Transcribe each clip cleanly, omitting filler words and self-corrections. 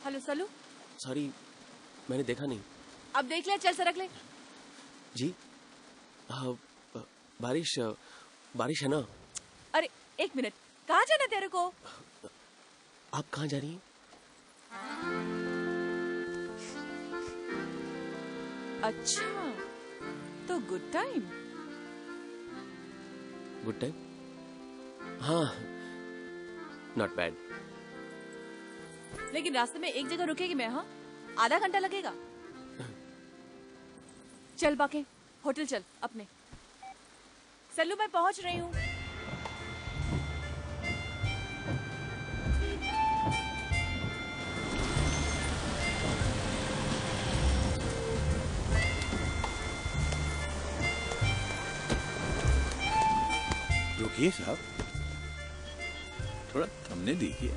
Hello सलू। Sorry, मैंने देखा नहीं। अब देख ले, चल सरक ले। जी बारिश बारिश है ना? अरे एक मिनट, कहाँ जाना तेरे को? आप कहाँ जा रही हैं? अच्छा, तो गुड टाइम। Good time? हाँ, नॉट बैड। लेकिन रास्ते में एक जगह रुकेगी मैं, हाँ? आधा घंटा लगेगा। चल बाके, होटल चल अपने। सल्लू मैं पहुंच रही हूँ। रुकिए साहब, थोड़ा थमने दीजिए।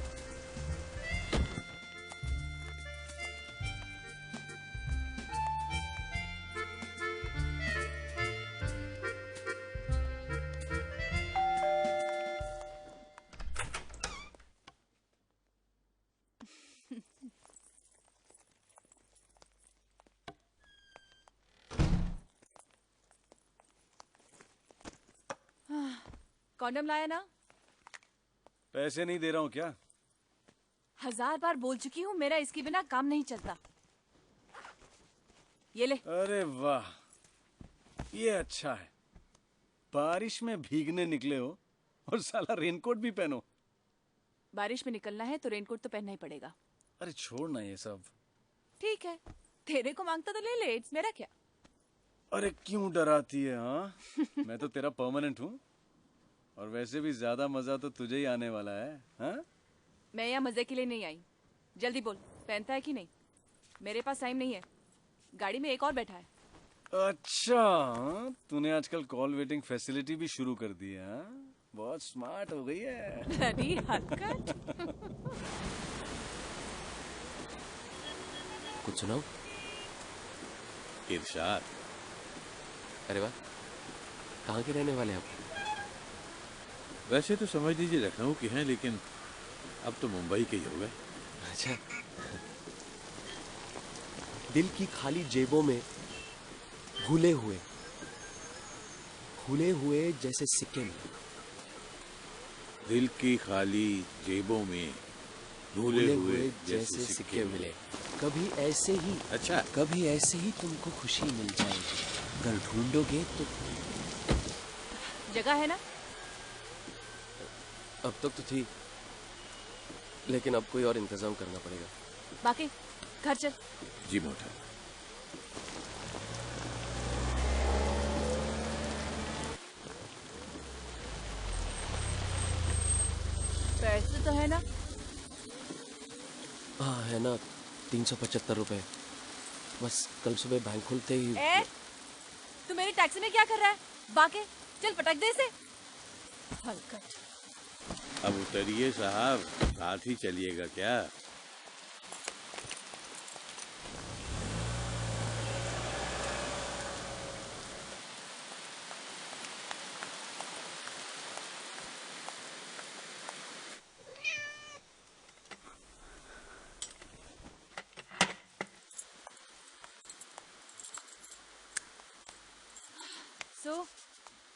कॉन्डम लाया ना? पैसे नहीं दे रहा हूँ क्या? 1000 बार बोल चुकी हूँ, मेरा इसके बिना काम नहीं चलता। ये ले। अरे वाह, ये अच्छा है। बारिश में भीगने निकले हो और साला रेनकोट भी पहनो। बारिश में निकलना है तो रेनकोट तो पहनना ही पड़ेगा। अरे छोड़ ना ये सब। ठीक है, तेरे को मांगता तो ले ले, इट्स मेरा क्या। अरे क्यों डराती है? हाँ मैं तो तेरा परमानेंट हूँ, और वैसे भी ज्यादा मजा तो तुझे ही आने वाला है। हाँ? मैं यहाँ मजे के लिए नहीं आई। जल्दी बोल, पहनता है कि नहीं? मेरे पास टाइम नहीं है, गाड़ी में एक और बैठा है। अच्छा, तूने आजकल कॉल वेटिंग फैसिलिटी भी शुरू कर दी है। हाँ? बहुत स्मार्ट हो गई है। Bloody हरकत। कुछ सुनाओ। इरशाद। अरे वाह, कहाँ के रहने वाले आप? वैसे तो समझ लीजिए लखनऊ के हैं, लेकिन अब तो मुंबई के ही हो गए। अच्छा। दिल की खाली जेबों में भूले हुए जैसे सिक्के में। दिल की खाली जेबों में भूले हुए जैसे सिक्के मिले। कभी ऐसे ही, अच्छा, कभी ऐसे ही तुमको खुशी मिल जाएगी, अगर ढूंढोगे तो। जगह है ना? अब तक तो थी, लेकिन अब कोई और इंतजाम करना पड़ेगा। बाकी घर चल। जी मोटा। पैसे तो है ना? हाँ है ना, 375 रुपए। बस कल सुबह बैंक खुलते ही। तू मेरी टैक्सी में क्या कर रहा है? बाके चल, पटक दे इसे। हलकट। अब उतरिए साहब, साथ ही चलिएगा क्या?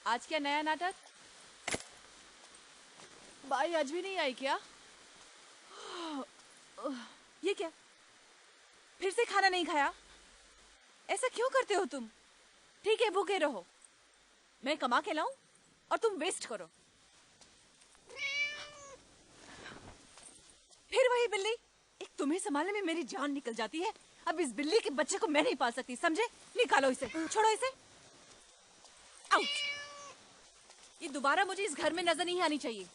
आज क्या नया नाटक? बाई आज भी नहीं आई क्या? ये क्या, फिर से खाना नहीं खाया? ऐसा क्यों करते हो तुम? ठीक है, भूखे रहो, मैं कमा के लाऊं और तुम वेस्ट करो। फिर वही बिल्ली, एक तुम्हें संभालने में मेरी जान निकल जाती है। अब इस बिल्ली के बच्चे को मैं नहीं पाल सकती, समझे? निकालो इसे, छोड़ो इसे। आउट। ये दोबारा मुझे इस घर में नजर नहीं आनी चाहिए।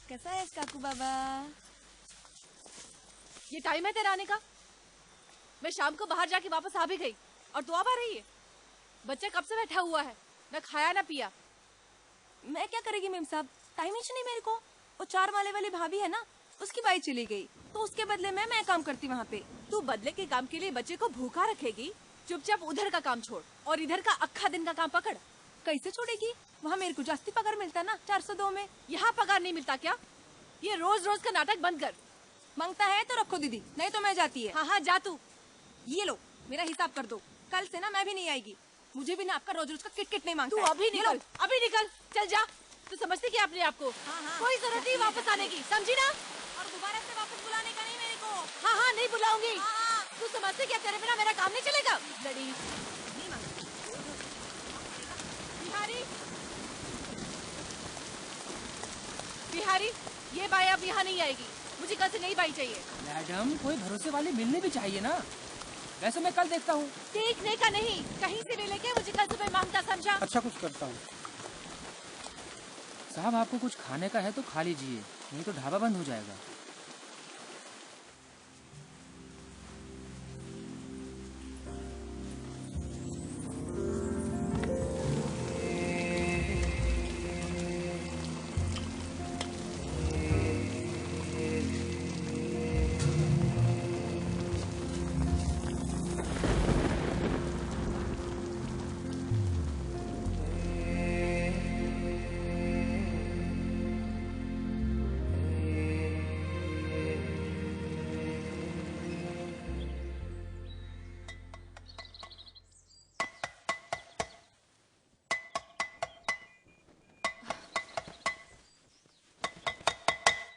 कैसा है काकू बाबा? ये टाइम है तेरा आने का? मैं शाम को बाहर जाके वापस आ भी गई और तू अब आ रही है? बच्चा कब से बैठा हुआ है, ना खाया ना पिया। मैं क्या करेगी मेम साहब, टाइम ही नहीं मेरे को। वो 4 माले वाली भाभी है ना, उसकी बाई चली गई तो उसके बदले में मैं काम करती वहाँ पे। तू बदले के काम के लिए बच्चे को भूखा रखेगी? चुपचाप उधर का काम छोड़ और इधर का अक्खा दिन का काम पकड़। कैसे छोड़ेगी? वहाँ मेरे को जास्ती पगार मिलता ना 402 में। यहाँ पगार नहीं मिलता क्या? ये रोज रोज का नाटक बंद कर। मांगता है तो रखो दीदी, नहीं तो मैं जाती है। हाँ हाँ जा तू। ये लो मेरा हिसाब कर दो, कल से ना मैं भी नहीं आएगी। मुझे भी ना आपका रोज रोज का किट नहीं तू मांगता है। अभी ये लो। निकल, अभी निकल, चल जा। तू समझती क्या अपने आप को? हाँ। कोई जरूरत नहीं वापस आने की, समझी ना? और दोबारा से वापस बुलाने का नहीं मेरे को। हाँ हाँ नहीं बुलाऊंगी। हाँ। तू समझती क्या तेरे बिना मेरा काम नहीं चलेगा? लड़ी नहीं मांगती। बिहारी, बिहारी, ये बाई अब यहाँ नहीं आएगी। मुझे कल से नई बाई चाहिए। मैडम कोई भरोसे वाली मिलनी भी चाहिए ना। वैसे मैं कल देखता हूँ। देखने का नहीं, कहीं से ले लेके मुझे कल सुबह मांगता, समझा? अच्छा कुछ करता हूँ। साहब आपको कुछ खाने का है तो खा लीजिए, नहीं तो ढाबा बंद हो जाएगा।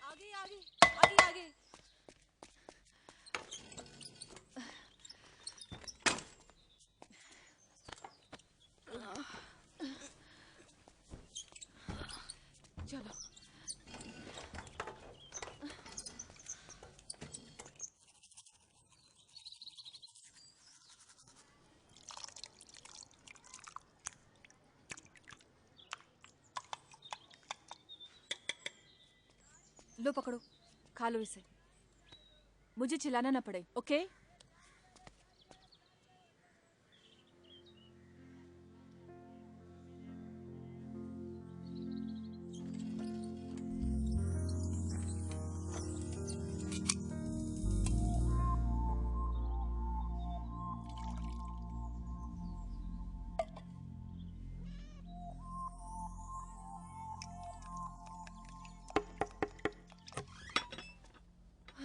आगे आगे आगे आगे। चलो लो पकड़ो, खा लो इसे। मुझे चिल्लाना ना पड़े, ओके?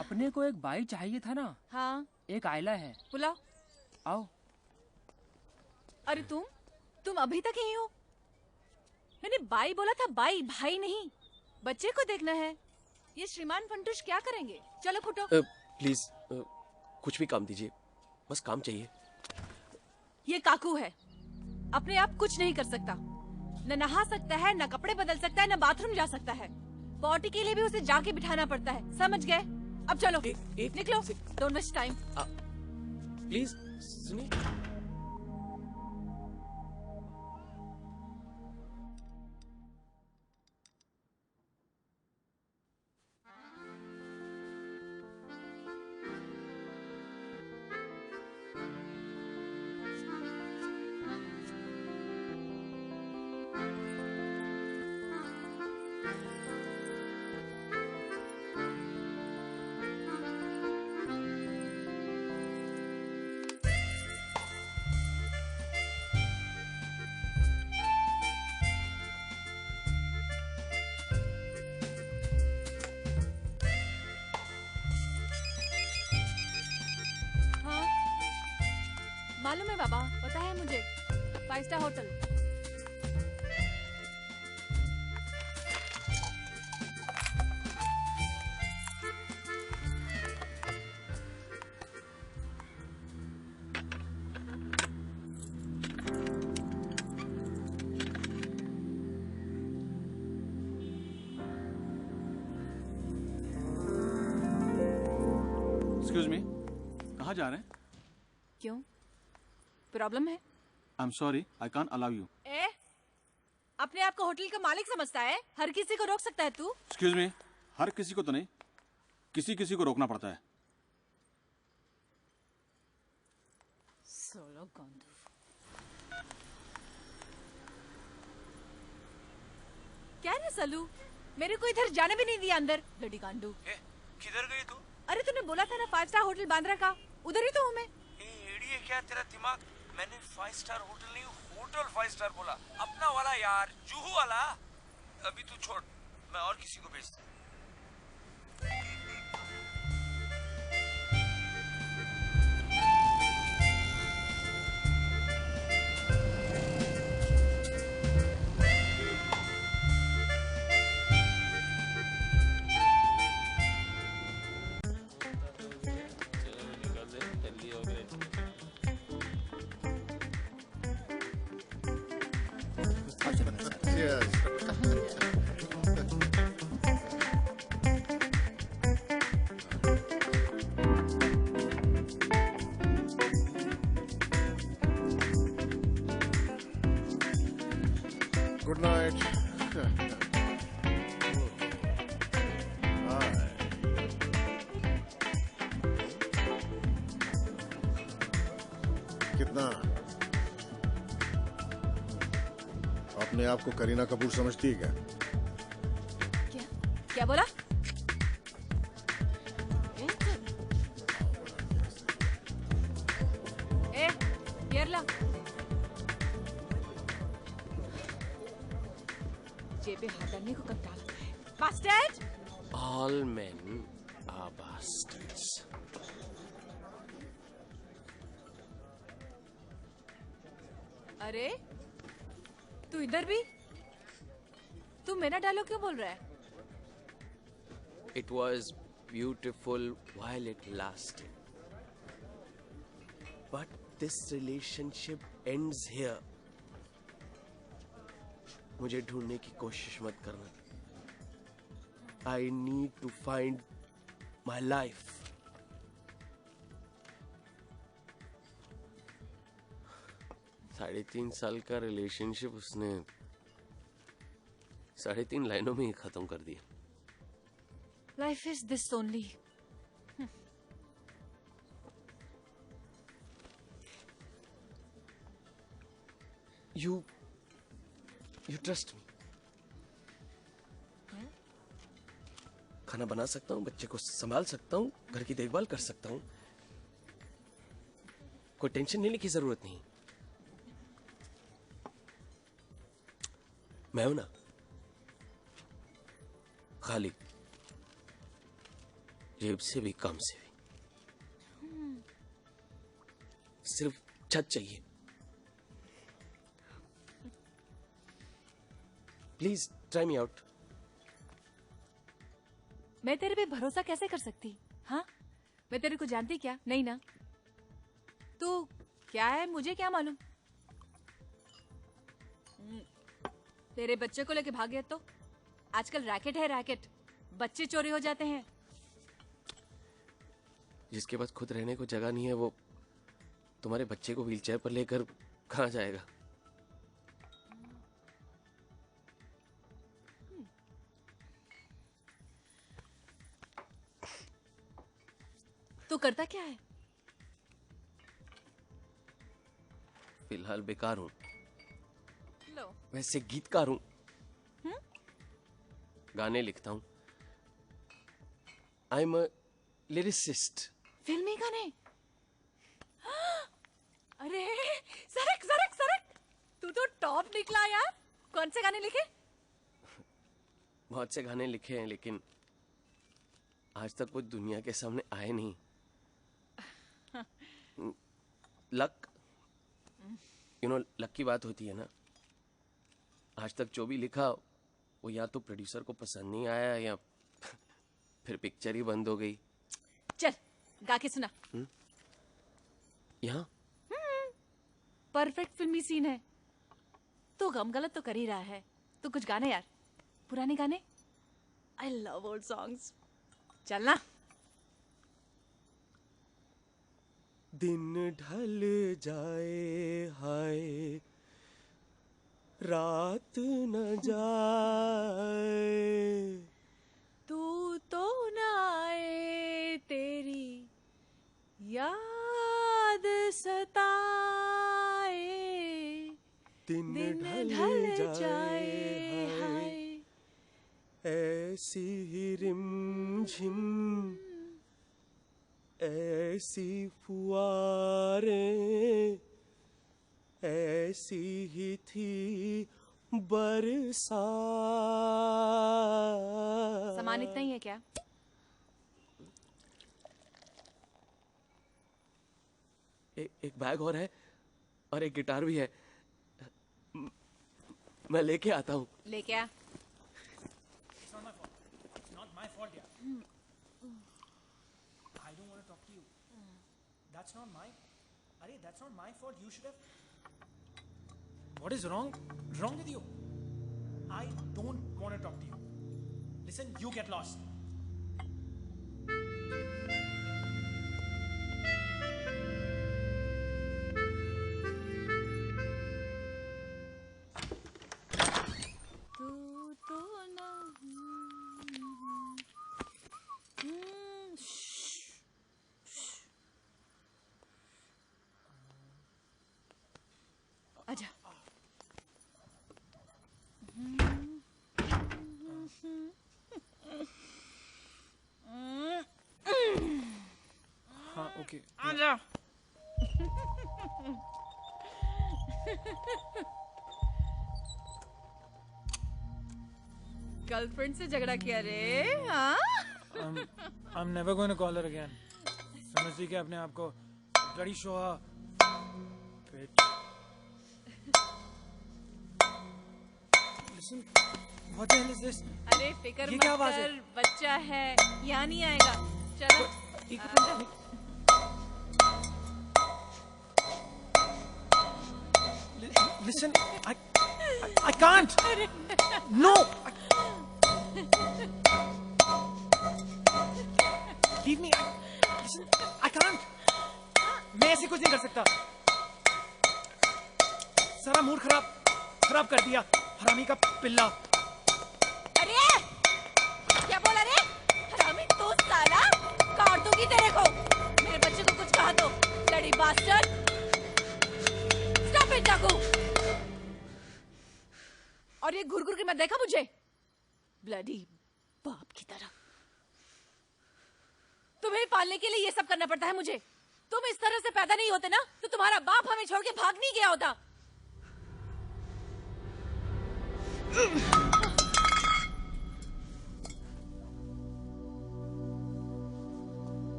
अपने को एक बाई चाहिए था ना। हाँ एक आयला है। बुलाओ। आओ। अरे तुम अभी तक यहीं हो? मैंने बाई बोला था, बाई, भाई नहीं। बच्चे को देखना है। ये श्रीमान फंटूश क्या करेंगे? चलो फुटो। प्लीज कुछ भी काम दीजिए, बस काम चाहिए। ये काकू है, अपने आप कुछ नहीं कर सकता। न नहा सकता है, न कपड़े बदल सकता है, न बाथरूम जा सकता है। पॉटी के लिए भी उसे जाके बिठाना पड़ता है, समझ गए? अब चलो निकलो, डोंट वेस्ट टाइम। प्लीज सुनिए। हाँ मालूम है बाबा, पता है मुझे। 5 स्टार होटल। एक्सक्यूज मी, कहाँ जा रहे हैं? क्यों, प्रॉब्लम है? I am sorry, I can't allow you. ए, अपने आप को होटल का मालिक समझता है? हर किसी को रोक सकता है तू? एक्सक्यूज मी, हर किसी को तो नहीं, किसी किसी को रोकना पड़ता है। सोलो गंदू। क्या रे सलू, मेरे को इधर जाने भी नहीं दिया अंदर। लड़ी गांडू। किधर गई तू? अरे तूने बोला था ना 5 स्टार होटल बांद्रा का, उधर ही तो हूँ मैं। ए एड़ी है क्या तेरा दिमाग? मैंने 5 स्टार होटल नहीं, होटल 5 स्टार बोला, अपना वाला यार, जुहू वाला। अभी तू छोड़, मैं और किसी को भेजता हूँ। Good night. Hi. कितना? अपने आप को करीना कपूर समझती है क्या? क्या क्या बोला? ए, केरला। जेबे हाथ डालने को कब डाला है? Bastard! All men are bastards. अरे तू इधर भी? तू मेरा डायलॉग क्यों बोल रहा है? It was beautiful while it lasted. But this relationship ends here. मुझे ढूंढने की कोशिश मत करना. I need to find my life. साढ़े 3 साल का रिलेशनशिप उसने 3.5 लाइनों में ही खत्म कर दिया. Life is this only. You trust me. खाना बना सकता हूँ, बच्चे को संभाल सकता हूँ, घर की देखभाल कर सकता हूँ. कोई टेंशन लेने की जरूरत नहीं. मैं हूं ना, खाली, जेब से भी, काम से भी. सिर्फ छत चाहिए. Please try me out. मैं तेरे पे भरोसा कैसे कर सकती? हाँ, मैं तेरे को जानती क्या? नहीं ना. तू क्या है मुझे क्या मालूम? तेरे बच्चे को लेके भाग गया तो? आजकल रैकेट है रैकेट, बच्चे चोरी हो जाते हैं. जिसके पास खुद रहने को जगह नहीं है वो तुम्हारे बच्चे को व्हीलचेयर पर लेकर कहाँ जाएगा? तू करता क्या है? फिलहाल बेकार हूँ. लो. वैसे गीतकार हूँ. गाने लिखता हूँ. I am a lyricist. फिल्मी गाने? अरे सरक सरक सरक, तू तो टॉप निकला यार. कौन से गाने लिखे? बहुत से गाने लिखे हैं लेकिन आज तक वो दुनिया के सामने आए नहीं. लक, लक की बात होती है ना. आज तक जो भी लिखा वो या तो प्रोड्यूसर को पसंद नहीं आया या फिर पिक्चर ही बंद हो गई. चल गा के सुना. यहाँ परफेक्ट फिल्मी सीन है. तू गम गलत तो कर ही रहा है. तू कुछ गाने यार, पुराने गाने. I love old songs. चल ना. दिन ढल जाए हाय, रात न जाए, तू तो ना आए, तेरी याद सताए. दिन दिन ढल ढल जाए जाए हाय, हाय, ऐसी ही रिमझिम ऐसी फुआरें ऐसी ही थी बरसात। सामान इतना ही है क्या? एक बैग और है और एक गिटार भी है। मैं लेके आता हूँ। लेके आ। I don't want to talk to you. That's not my. Arey, that's not my fault. You should have. What is wrong with you? I don't want to talk to you. Listen, you get lost. तू तो ना आजा। हाँ, okay. आजा। Girlfriend से झगड़ा किया रे? हाँ? I'm never going to call her again. समझती क्या अपने आप को? Bloody show her. Bitch. Listen, what the hell is this? अरे फिकर ये मत क्या आवाज है? कर, बच्चा है, यहाँ नहीं आएगा। चलो। Listen, I can't. No. Leave me. Listen, I can't. मैं ऐसे कुछ नहीं कर सकता। सारा मूड खराब कर दिया, हरामी का पिल्ला। अरे क्या बोला रे? हरामी तू साला, काट दूंगी तेरे को। मेरे बच्चे को कुछ कहा तो लड़ी बास्टर्ड। स्टॉप इट चाकू। और ये घुर के मत देखा मुझे, ब्लडी बाप की तरह। तुम्हें पालने के लिए ये सब करना पड़ता है मुझे। तुम इस तरह से पैदा नहीं होते ना, तो तुम्हारा बाप हमें छोड़ के भाग नहीं गया होता।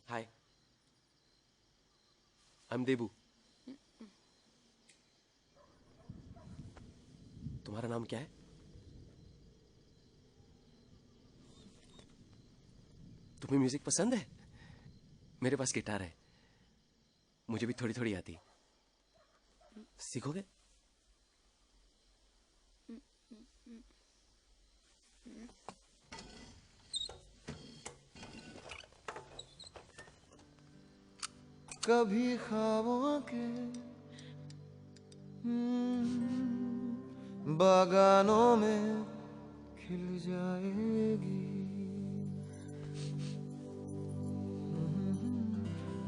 हाय, आई एम देबू। तुम्हारा नाम क्या है? तुम्हें म्यूजिक पसंद है? मेरे पास गिटार है, मुझे भी थोड़ी थोड़ी आती। सीखोगे? कभी ख्वाबों के बागानों में खिल जाएगी,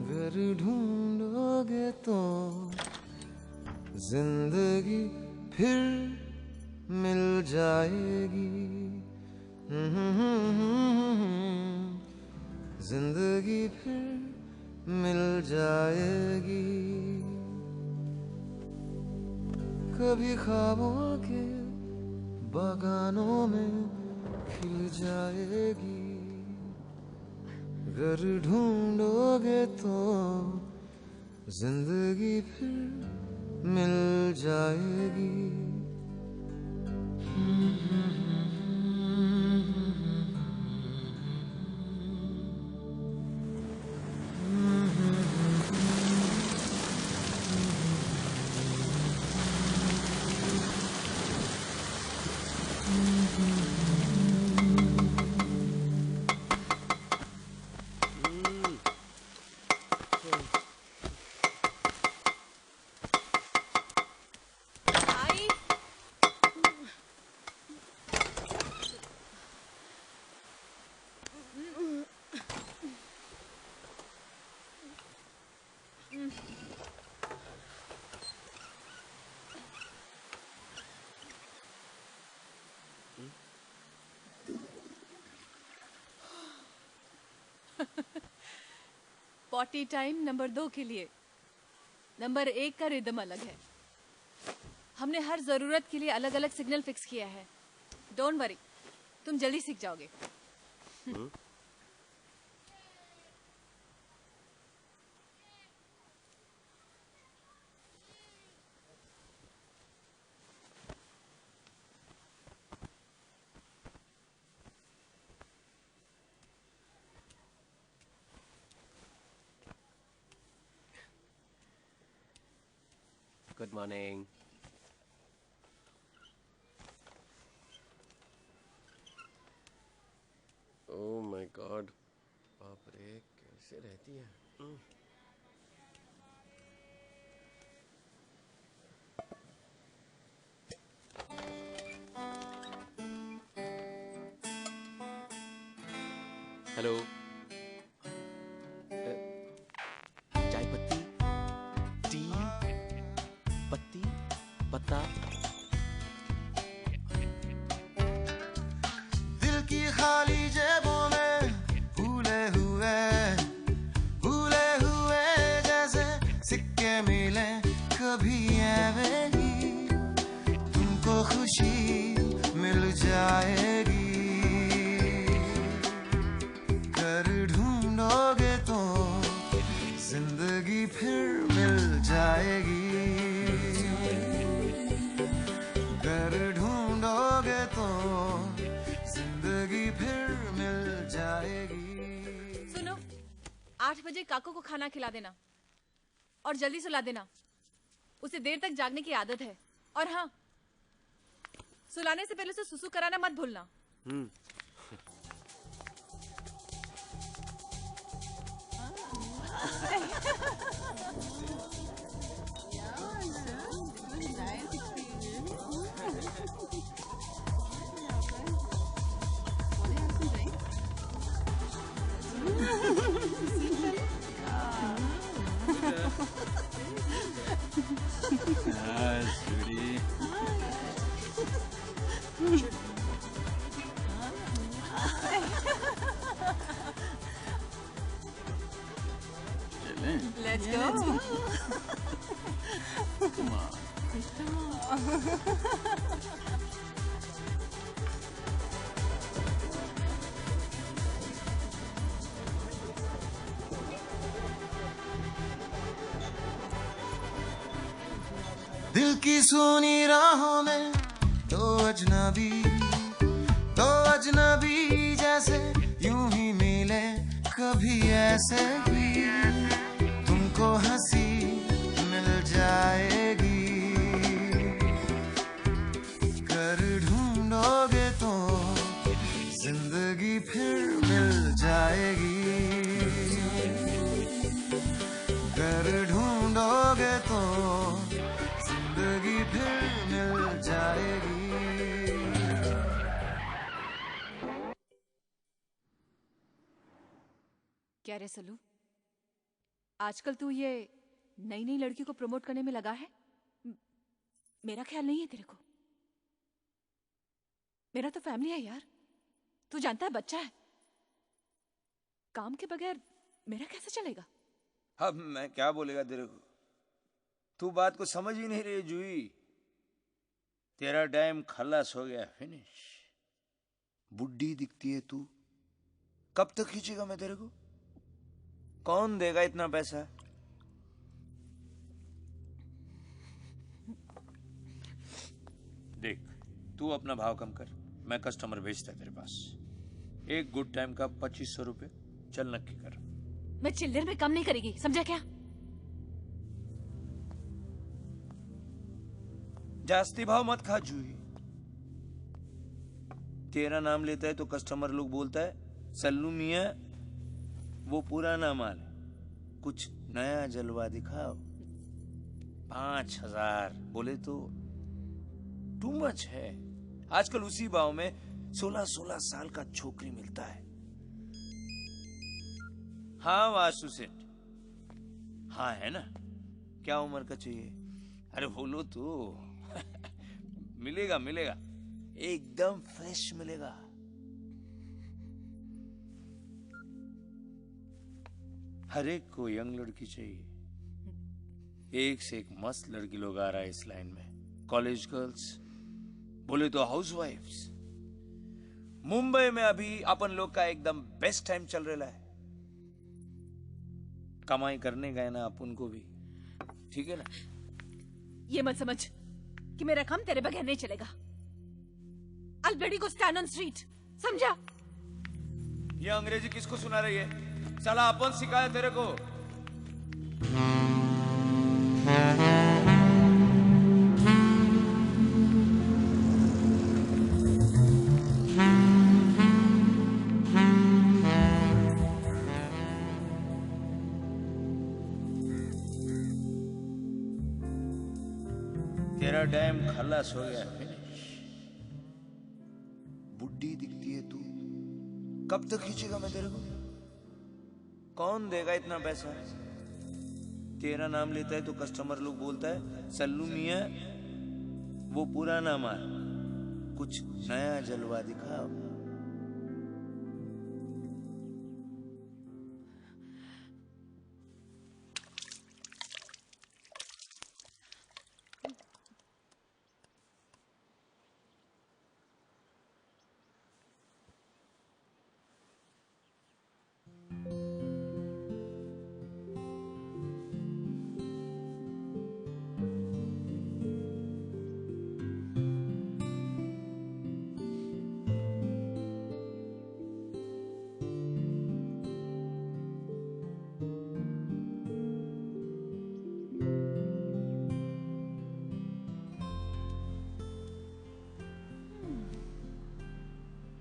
घर ढूंढोगे तो जिंदगी फिर मिल जाएगी, जिंदगी फिर मिल जाएगी। कभी ख्वाबों के बागानों में खिल जाएगी, घर ढूंढोगे तो जिंदगी फिर मिल जाएगी। पॉटी टाइम नंबर 2 के लिए नंबर 1 का रिदम अलग है। हमने हर जरूरत के लिए अलग अलग सिग्नल फिक्स किया है। डोंट वरी, तुम जल्दी सीख जाओगे। Good morning. Oh my God, बाप रे कैसे रहती है। हेलो, चाय पत्ती, टी, पत्ती, पत्ता। दिल की खाली जेबों में भूले हुए जैसे सिक्के मिले कभी ऐवे ही तुमको खुशी मिल जाएगी। कर ढूंढोगे तो जिंदगी फिर मिल जाएगी। कर ढूंढोगे तो जिंदगी फिर मिल जाएगी। सुनो, 8 बजे काको को खाना खिला देना और जल्दी सुला देना। उसे देर तक जागने की आदत है। और हाँ, सुलाने से पहले उसे सुसु कराना मत भूलना। हाँ, sweetie. चलें? Let's go. दिल की सुनी राहों में दो अजनबी जैसे यूं ही मिले कभी ऐसे भी तुमको हंसी मिल जाएगी। कर ढूंढोगे तो जिंदगी फिर मिल जाएगी। कर ढूंढोगे तो जिंदगी फिर मिल जाएगी। क्या रे सलू, आजकल तू ये नई नई लड़की को प्रमोट करने में लगा है? मेरा ख्याल नहीं है तेरे को। मेरा तो फैमिली है यार, तू जानता है बच्चा है। काम के बगैर मेरा कैसे चलेगा? अब मैं क्या बोलेगा तेरे को, तू बात को समझ ही नहीं रही जूही। तेरा टाइम खलास हो गया, फिनिश। बुढ़ी दिखती है तू, कब तक खींचेगा मैं तेरे को? कौन देगा इतना पैसा? देख, तू अपना भाव कम कर, मैं कस्टमर भेजता है तेरे पास। एक गुड टाइम का 2500 रुपये, चल नक्की कर। मैं चिल्लर में कम नहीं करेगी, समझा क्या? जास्ती भाव मत खा जूही। तेरा नाम लेता है तो कस्टमर लोग बोलता है सल्लू मियां वो पुराना माल है, कुछ नया जलवा दिखाओ। 5000 बोले तो टू मच है। आजकल उसी भाव में 16-16 साल का छोकरी मिलता है। हाँ वासु सेठ, हाँ है ना? क्या उम्र का चाहिए? अरे बोलो तो। मिलेगा मिलेगा, एकदम फ्रेश मिलेगा। हर एक को यंग लड़की चाहिए। एक से एक मस्त लड़की लोग आ रहा है इस लाइन में। कॉलेज गर्ल्स, बोले तो हाउस वाइफ्स। मुंबई में अभी अपन लोग का एकदम बेस्ट टाइम चल रहा है। कमाई करने गए ना अपन को भी, ठीक है ना? ये मत समझ कि मेरा काम तेरे बगैर नहीं चलेगा। I'll bloody go stand on street, समझा? ये अंग्रेजी किसको सुना रही है? साला अपन सिखाया तेरे को। तेरा टाइम खलास हो गया, फिनिश। बुड्ढी दिखती है तू, कब तक खींचेगा मैं तेरे को? कौन देगा इतना पैसा? तेरा नाम लेता है तो कस्टमर लोग बोलता है सल्लू मियां, वो पुराना माल, कुछ नया जलवा दिखाओ।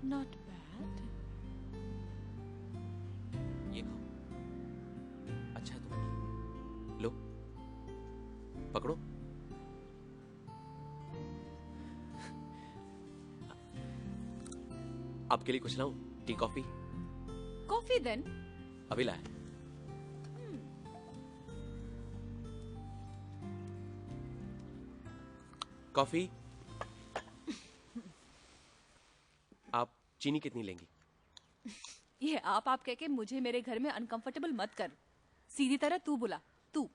Not bad. ये खाओ, अच्छा है तुम्हें। लो, पकड़ो। आपके लिए कुछ लाऊं? Tea coffee? Coffee then. अभी लाया। कॉफी? आप चीनी कितनी लेंगी? ये आप कह के मुझे मेरे घर में अनकंफर्टेबल मत कर। सीधी तरह तू बुला। तू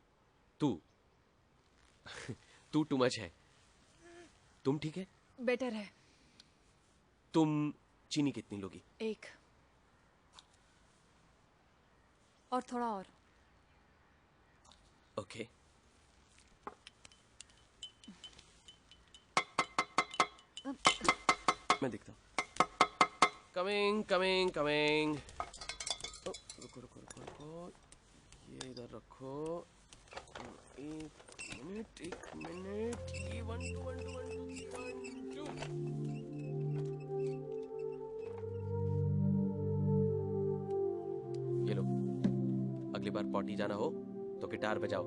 तू टू मच है। तुम ठीक है? बेटर है। तुम चीनी कितनी लोगी? 1 और थोड़ा और। ओके। मैं देखता हूँ। कमिंग। रुको। ये इधर रखो। एक मिनट। ये 1 2 1 2 1 2 3 1 2। ये लो, अगली बार पॉटी जाना हो तो गिटार बजाओ।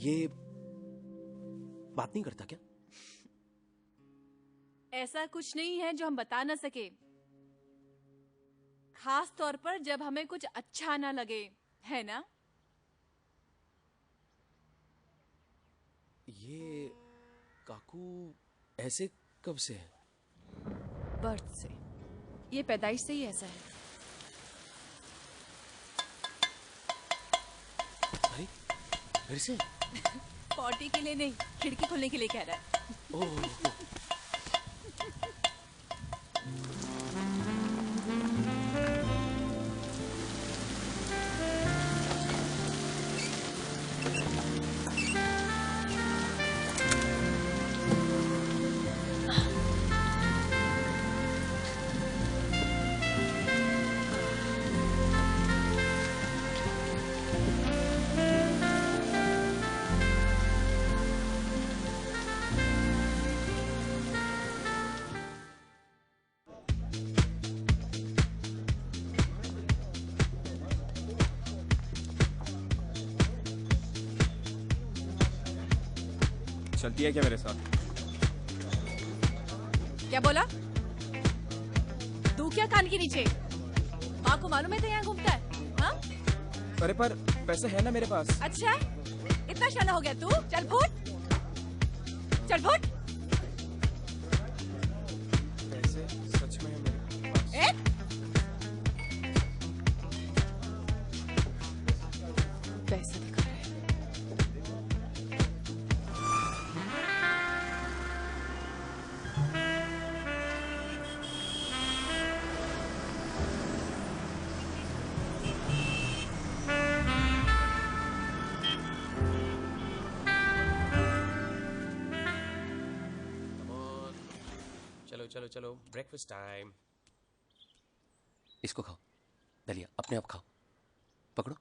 ये बात नहीं करता क्या? ऐसा कुछ नहीं है जो हम बता ना सके, खास तौर पर जब हमें कुछ अच्छा ना लगे, है ना? ये काकू ऐसे कब से है? बर्थ से। ये पैदाइश से ही ऐसा है। अरे फिर से? पॉटी के लिए नहीं, खिड़की खोलने के लिए कह रहा है। ओह। चलती है क्या मेरे साथ? क्या बोला? तू क्या कान के नीचे? माँ को मालूम है तो यहाँ घूमता है? हाँ? अरे पर पैसे है ना मेरे पास। अच्छा, इतना शाना हो गया तू? चल फुट। चलो चलो चलो, ब्रेकफास्ट टाइम। इसको खाओ, दलिया अपने आप खाओ, पकड़ो।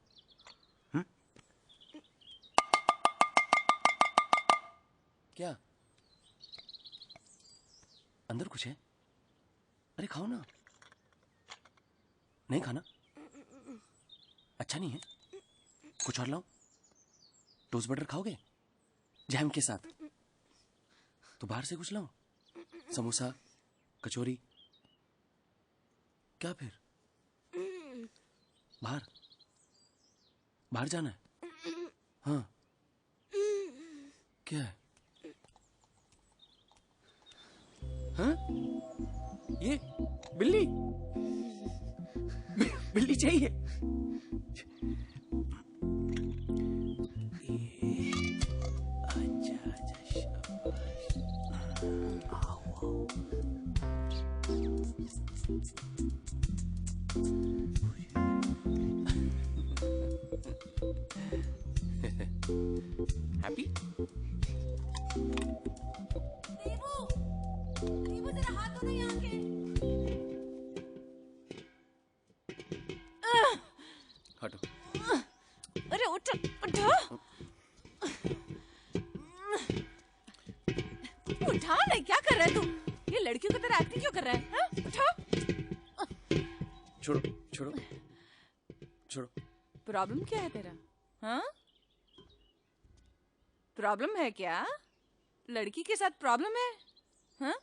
क्या अंदर कुछ है? अरे खाओ ना। नहीं खाना? अच्छा नहीं है? कुछ और लाओ? टोस्ट बटर खाओगे जैम के साथ? तो बाहर से कुछ लाओ, समोसा, कचौरी। क्या फिर? बाहर बाहर जाना है? हाँ, क्या है? हाँ? ये बिल्ली बिल्ली चाहिए? अच्छा अच्छा, शाबाश। आओ आओ। हैप्पी? देवू जरा हाथ धो दो यहाँ के। हटो। अरे उठ उठो। उठा नहीं, क्या कर रहा है तू? ये लड़कियों की तरह एक्टिंग क्यों कर रहा है? हाँ? उठो। छोड़ो छोड़ो छोड़ो। प्रॉब्लम क्या है तेरा? हाँ? प्रॉब्लम है क्या? लड़की के साथ प्रॉब्लम है? हाँ?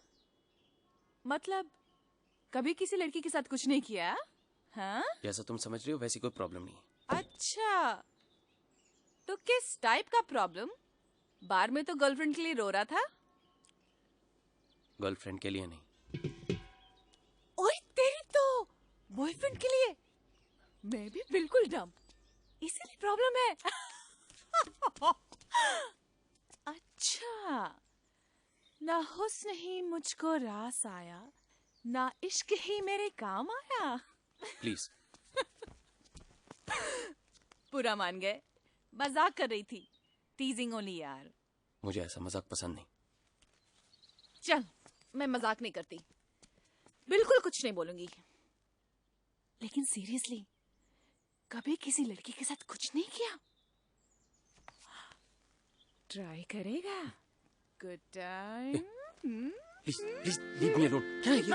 मतलब कभी किसी लड़की के साथ कुछ नहीं किया? हाँ? जैसा तुम समझ रही हो वैसी कोई प्रॉब्लम नहीं। अच्छा, तो किस टाइप का प्रॉब्लम? बार में तो गर्लफ्रेंड के लिए रो रहा था। गर्लफ्रेंड के लिए नहीं। ओए तेरी तो बॉयफ्रेंड के लिए। मैं भी बिल्कुल डम, इसीलिए प्रॉब्लम है। अच्छा, ना हुस्न ही मुझको रास आया, ना इश्क ही मेरे काम आया। प्लीज। पूरा मान गए, मजाक कर रही थी। टीजिंग ओनली यार। मुझे ऐसा मजाक पसंद नहीं। चल, मैं मजाक नहीं करती, बिल्कुल कुछ नहीं बोलूंगी। लेकिन सीरियसली कभी किसी लड़की के साथ कुछ नहीं किया? ट्राई करेगा? Good time. Please please leave me alone. क्या है ये?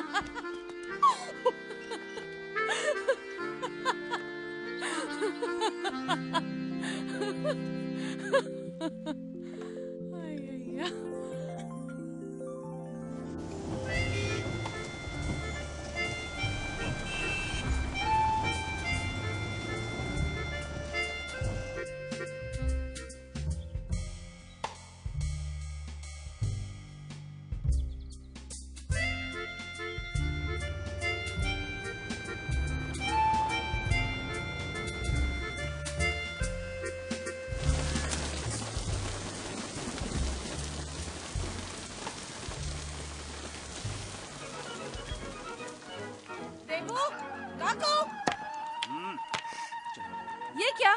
ये क्या?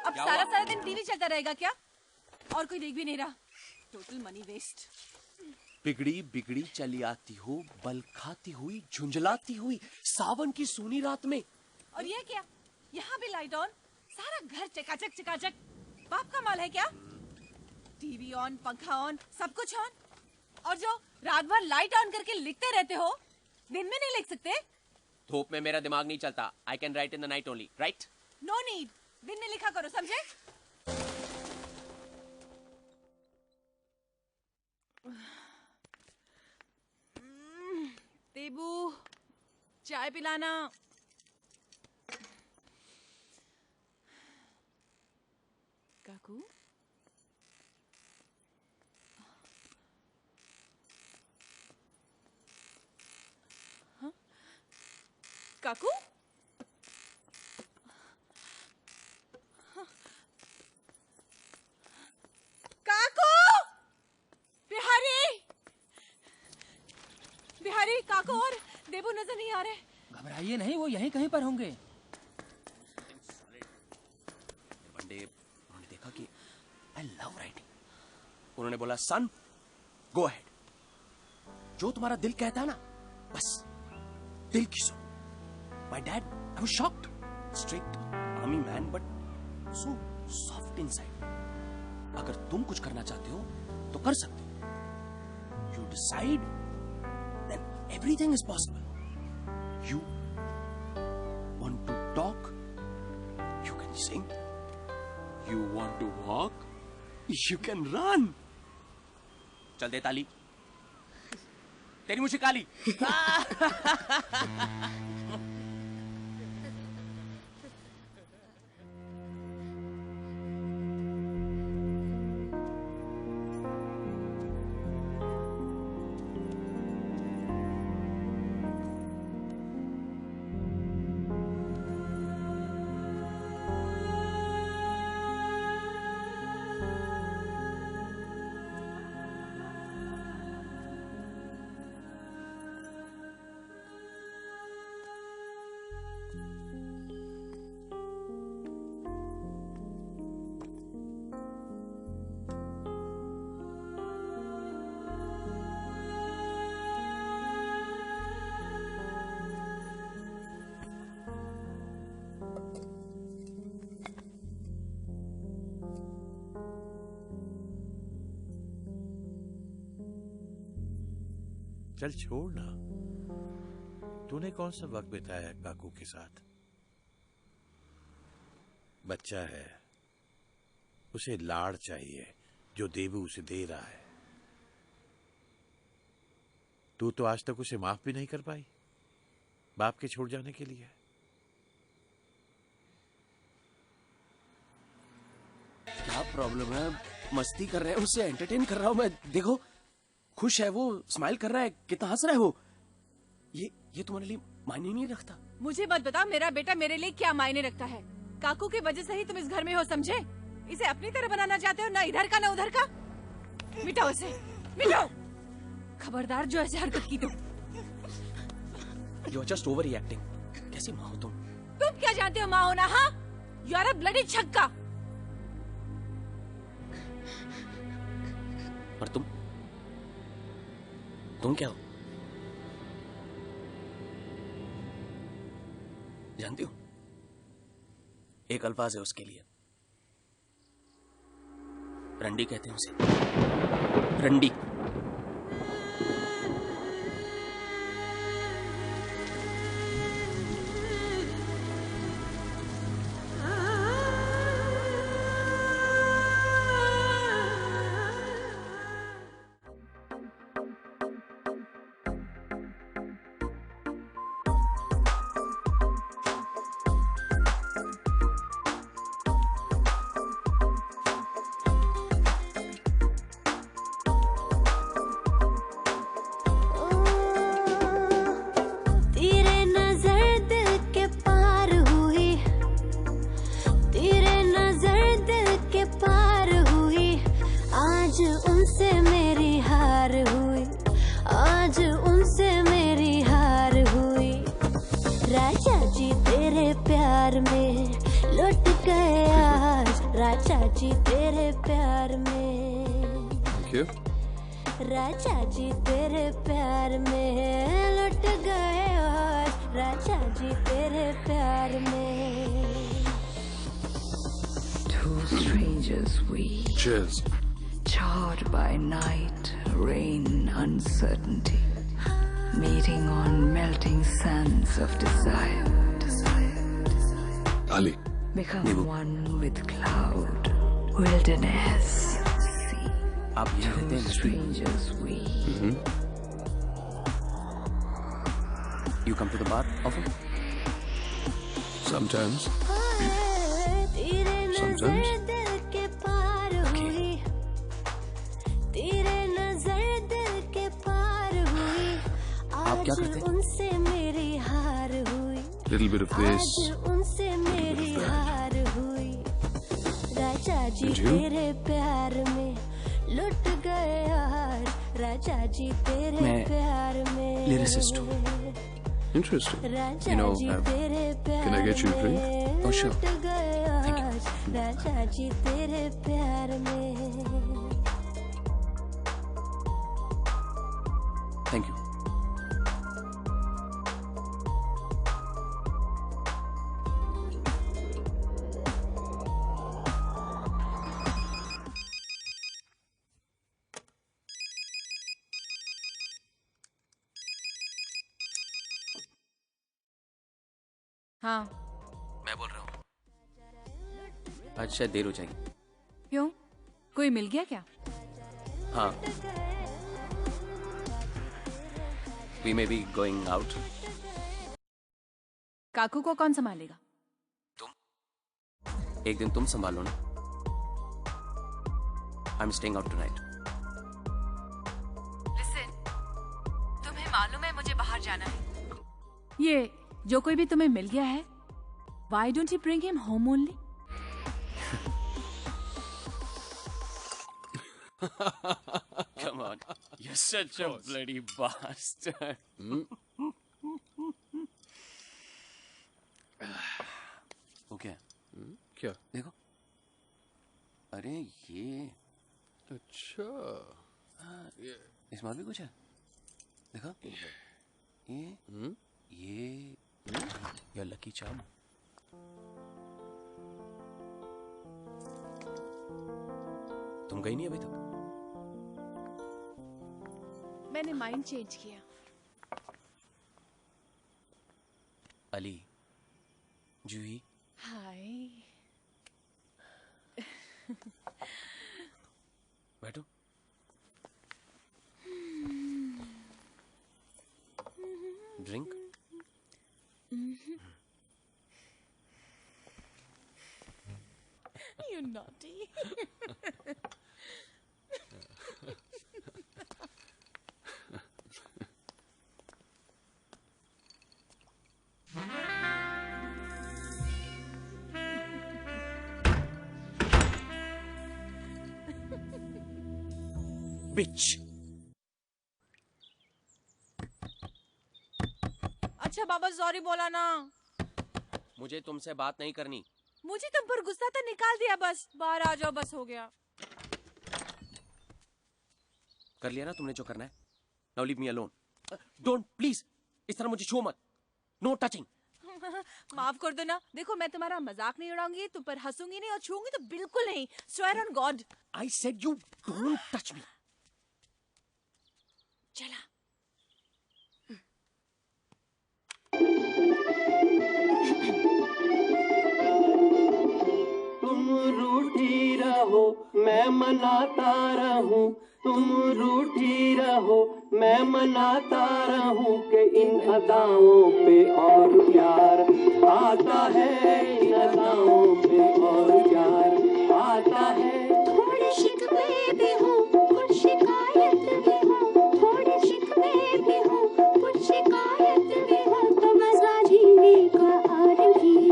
अब सारा सारा दिन टीवी चलता रहेगा क्या? और कोई देख भी नहीं रहा। Total money waste. बिगड़ी बिगड़ी चली आती हो, बल खाती हुई, झुंझलाती हुई, सावन की सूनी रात में। और ये क्या? यहाँ भी लाइट ऑन, सारा घर चकाचक चकाचक। बाप का माल है क्या? टीवी ऑन, पंखा ऑन, सब कुछ ऑन। और जो रात भर लाइट ऑन करके लिखते रहते हो, दिन में नहीं लिख सकते? धूप में मेरा दिमाग नहीं चलता। I can write in the night only, right? No need, दिन में लिखा करो, समझे? देबू, चाय पिलाना। काकू, हाँ? काकू, काकू, बिहारी, बिहारी, काकू और देबू नजर नहीं आ रहे। घबराइए नहीं, वो यहीं कहीं पर होंगे। वनडे उन्होंने देखा कि आई लव राइटिंग। उन्होंने बोला सन, गो अहेड, जो तुम्हारा दिल कहता है ना, बस दिल की सुनो। My dad, I was shocked. Strict army man, but so soft inside. अगर तुम कुछ करना चाहते हो तो कर सकते हो. You decide, then everything is possible. You want to talk, you can sing. You want to walk, you can run. चल दे ताली. तेरी मुझे काली. चल छोड़ ना। तूने कौन सा वक्त बिताया है काकू के साथ? बच्चा है, उसे लाड़ चाहिए जो देवू उसे दे रहा है। तू तो आज तक उसे माफ भी नहीं कर पाई बाप के छोड़ जाने के लिए। क्या प्रॉब्लम है? मस्ती कर रहे हैं, उससे एंटरटेन कर रहा हूं मैं। देखो खुश है वो, स्माइल कर रहा है, कितना हंस रहा है वो। ये तुम्हारे लिए मायने नहीं रखता। मुझे मत बताओ मेरा बेटा मेरे लिए क्या मायने रखता है। काकू की वजह से ही तुम इस घर में हो, समझे? इसे अपनी तरह बनाना चाहते हो, ना इधर का ना उधर का। मिटाओ इसे, मिटाओ। खबरदार जो ऐसे हरकत की तुम। You are just overreacting. कैसी माँ हो तुम? तुम क्या जानते हो माँ होना? हाँ, यू आर अ ब्लडी छक्का। और तुम क्या हो? जानती हो, एक अल्फाज है उसके लिए, रंडी कहते हैं उसे, रंडी। Become one with cloud, wilderness, sea. Two strangers we. You come to the bar often? Sometimes. Sometimes. आप क्या करते हैं? Little bit of this. जी तेरे प्यार में लुट गए यार, राजा जी तेरे प्यार में। Lyricist हूँ. Interesting. You know, can I get you a drink? Oh sure. Thank you. राजा जी तेरे प्यार में। Thank you. हाँ, मैं बोल रहा हूँ आज शायद देर हो जाएगी। क्यों? कोई मिल गया क्या? हाँ, we may be going out. काकू को कौन संभालेगा? एक दिन तुम संभालो ना। I'm staying out tonight. Listen, तुम्हें मालूम है मुझे बाहर जाना है। ये जो कोई भी तुम्हें मिल गया है, why don't you bring him home only? Come on, you're such a bloody bastard. Okay. क्या? देखो, अरे ये अच्छा इसमें और भी कुछ है। देखो, ये your lucky charm. तुम गई नहीं अभी तक? मैंने माइंड चेंज किया। अली, जूही, हाय। बैठो। ड्रिंक। You naughty. Bitch. अच्छा बाबा सॉरी बोला ना। मुझे तुमसे बात नहीं करनी। मुझे तुम पर गुस्सा था, निकाल दिया बस। बाहर आ जाओ, बस हो गया। कर लिया ना तुमने जो करना है। Now leave me alone. Don't please. इस तरह मुझे छू मत। No touching. माफ कर दो ना। देखो मैं तुम्हारा मजाक नहीं उड़ाऊंगी, तुम पर हंसूंगी नहीं और छूंगी तो बिल्कुल नहीं। Swear on God. I said you don't touch me. चला। तुम रूठी रहो मैं मनाता रहूं, तुम रूठी रहो मैं मनाता रहूं कि इन अदाओं पे और प्यार आता है, इन अदाओं पे और प्यार आता है। थोड़े शिकवे भी हो कुछ शिकायत भी हो, थोड़े शिकवे भी हो कुछ शिकायत भी हो, तो मजा जीने का और भी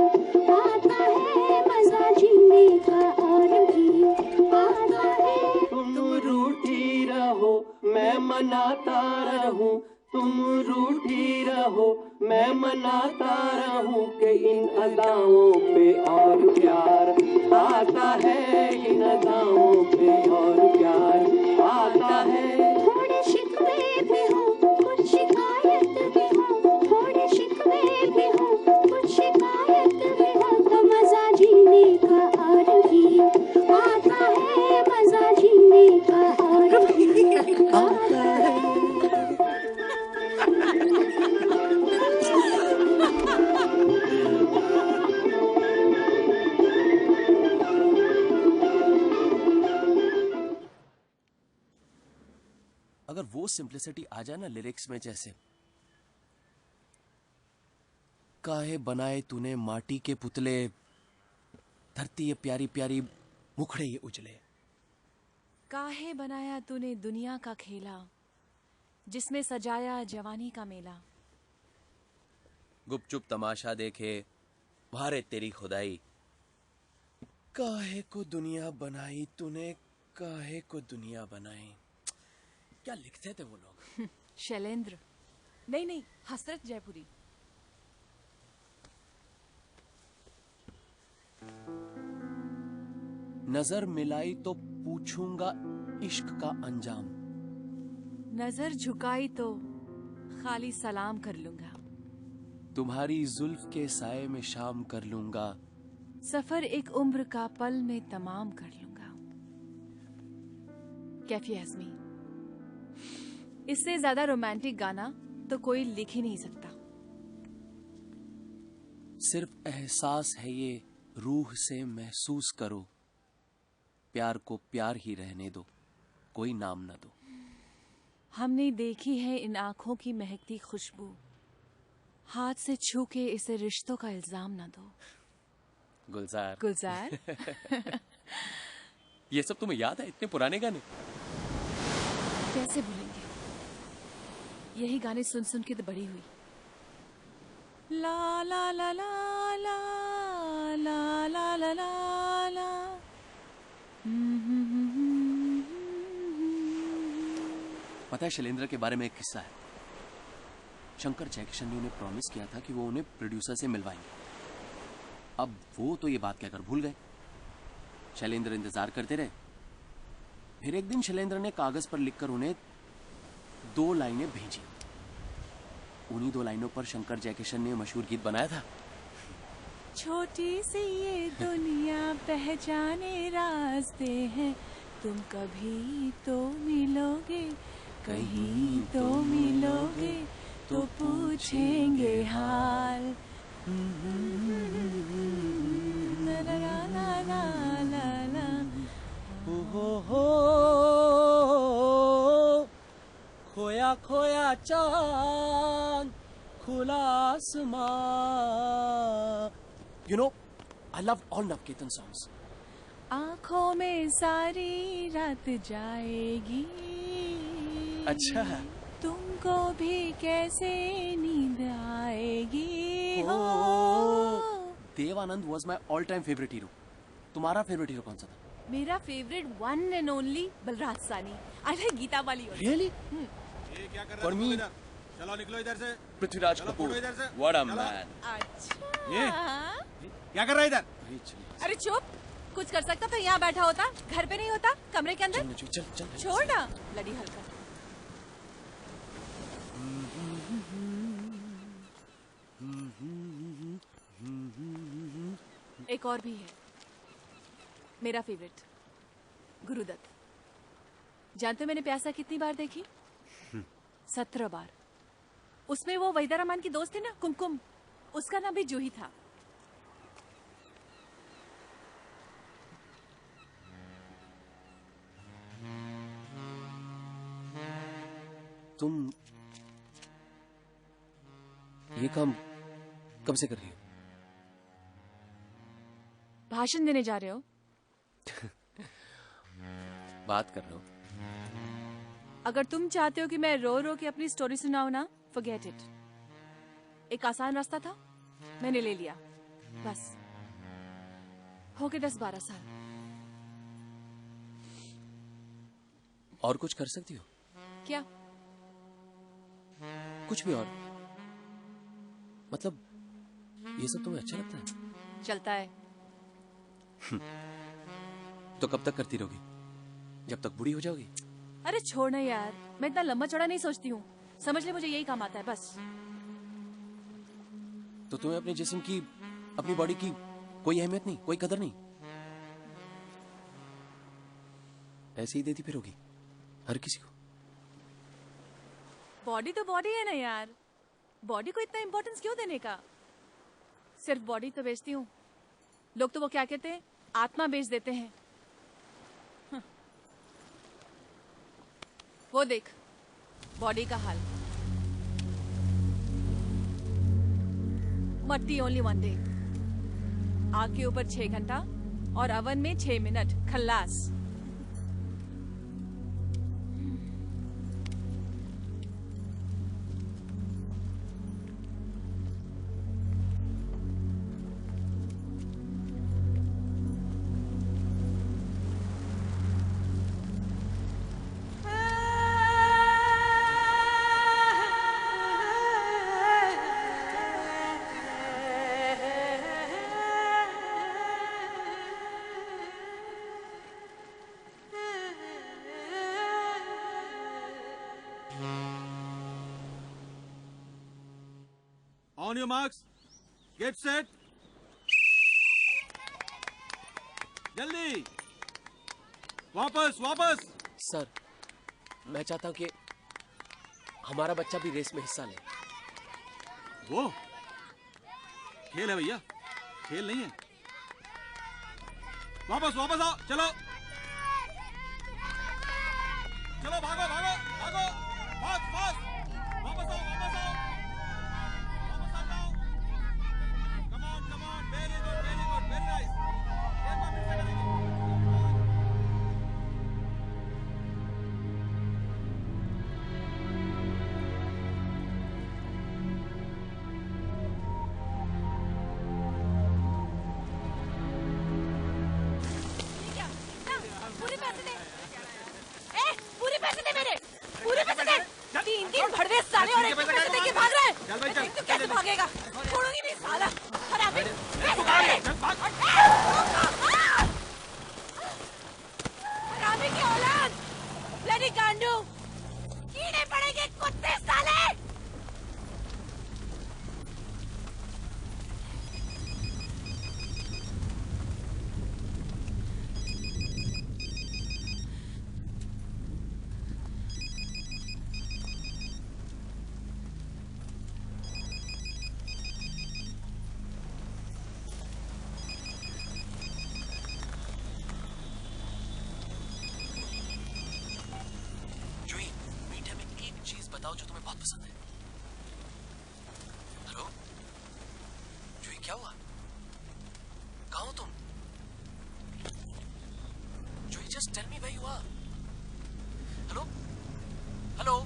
आता है, मजा जीने का और भी आता है। तुम रूठी रहो मैं मनाता रहूं, तुम रूठी रहो मैं मनाता रहूं कि इन अदाओं पे और प्यार आता है, इन अदाओं पे और प्यार आता है। थोड़े शिकवे भी हो कुछ शिकायत भी हो, थोड़े शिकवे भी हो कुछ शिकायत भी हो, तो मजा जीने का और भी आता है, मजा जीने का और भी आता है। अगर वो सिंप्लिसिटी आ जाए ना लिरिक्स में, जैसे काहे बनाए तूने माटी के पुतले, धरती ये प्यारी प्यारी मुखड़े ये उजले। काहे बनाया तूने दुनिया का खेला, जिसमें सजाया जवानी का मेला। गुपचुप तमाशा देखे भारे तेरी खुदाई, काहे को दुनिया बनाई तूने, काहे को दुनिया बनाई। क्या लिखते थे वो लोग? शैलेंद्र नहीं, हसरत जयपुरी। नजर मिलाई तो पूछूंगा इश्क का अंजाम। नजर झुकाई तो खाली सलाम कर लूंगा। तुम्हारी जुल्फ के साए में शाम कर लूंगा। सफर एक उम्र का पल में तमाम कर लूंगा। कैफी आजमी, इससे ज्यादा रोमांटिक गाना तो कोई लिख ही नहीं सकता। सिर्फ एहसास है ये, रूह से महसूस करो। प्यार को प्यार ही रहने दो, कोई नाम ना दो। हमने देखी है इन आंखों की महकती खुशबू, हाथ से छू के इसे रिश्तों का इल्जाम ना दो। गुलजार। गुलजार। ये सब तुम्हें याद है? इतने पुराने गाने कैसे भूलेंगे? यही गाने सुन सुन के तो बड़ी हुई। ला ला ला ला ला ला ला ला ला ला। पता है शैलेंद्र के बारे में एक किस्सा है। शंकर जयकिशन ने उन्हें प्रॉमिस किया था कि वो उन्हें प्रोड्यूसर से मिलवाएंगे। अब वो तो ये बात कहकर भूल गए। शैलेंद्र इंतजार करते रहे। फिर एक दिन शैलेंद्र ने कागज पर लिखकर उन्हें 2 लाइनें भेजी। उन्हीं 2 लाइनों पर शंकर जयकिशन ने मशहूर गीत बनाया था। छोटी सी ये दुनिया पहचाने रास्ते हैं, तुम कभी तो मिलोगे, कहीं तो मिलोगे, तो पूछेंगे हाल। ला ला ला ला ला ला। हो खोया खोया चांद, खुला आसमां। You know, I love all Navketan songs. आँखों में सारी रात जाएगी। अच्छा। तुमको भी कैसे नींद आएगी हो। Dev Anand was my all-time favorite hero. तुम्हारा फेवरेट हीरो कौन सा था? मेरा favourite one and only Balraj Sahni. I like Gita वाली। Really? ये क्या कर For रहे me, हो इधर? चलो निकलो इधर से। पृथ्वीराज चलो, कपूर। फोटो इधर से। What a चलो। man. अच्छा। ये क्या कर रहा है इधर? अरे चुप, कुछ कर सकता तो यहाँ बैठा होता, घर पे नहीं होता, कमरे के अंदर। चल चल। छोड़ ना, लड़ी हल्का। एक और भी है मेरा फेवरेट, गुरुदत्त। जानते हो मैंने प्यासा कितनी बार देखी? 17 बार। उसमें वो वहीदा रहमान की दोस्त थी ना, कुमकुम, उसका नाम भी जूही था। तुम ये काम कब से कर रही हो? भाषण देने जा रहे हो? बात कर रहे हो? अगर तुम चाहते हो कि मैं रो रो के अपनी स्टोरी सुनाऊं ना, फॉरगेट इट। एक आसान रास्ता था, मैंने ले लिया, बस। हो गए 10-12 साल। और कुछ कर सकती हो? क्या? कुछ भी और। मतलब ये सब तुम्हें अच्छा लगता है? चलता है। तो कब तक करती रहोगी? जब तक बूढ़ी हो जाओगी? अरे छोड़ ना यार, मैं इतना लंबा चौड़ा नहीं सोचती हूँ। समझ ले, मुझे यही काम आता है बस। तो तुम्हें अपने जिस्म की, अपनी बॉडी की कोई अहमियत नहीं, कोई कदर नहीं? ऐसे ही देती फिरोगी हर किसी को? बॉडी तो बॉडी है ना यार, बॉडी को इतना इम्पोर्टेंस क्यों देने का? सिर्फ बॉडी तो बेचती हूँ, लोग तो वो क्या कहते हैं, आत्मा बेच देते हैं। वो देख बॉडी का हाल। मट्टी ओनली 1 डे, आग के ऊपर 6 घंटा और अवन में 6 मिनट, खल्लास। On your marks, get set, जल्दी वापस वापस। सर, मैं चाहता हूं कि हमारा बच्चा भी रेस में हिस्सा ले। वो खेल है भैया, खेल नहीं है। वापस वापस आओ, चलो चलो, भागो भागो भागो, फास्ट फास्ट, वापस आओ वापस आओ वापस आ जाओ। Come on, very good, very nice. एक बार फिर से करेंगे। पूरे पैसे दे। पूरे पैसे दे मेरे, पूरे पैसे दे। तीन भड़वे साले और एक पैसे दे के भाग रहा है। तू कैसे भागेगा? छोड़ूंगी नहीं साला। हरामी की औलाद, ब्लडी गांडू, कीड़े पड़ेंगे कुत्ते साले। बताओ जो तुम्हें बहुत पसंद है। हेलो जूही, क्या हुआ? कहाँ हो तुम? Juhi, just tell me where you are. Hello hello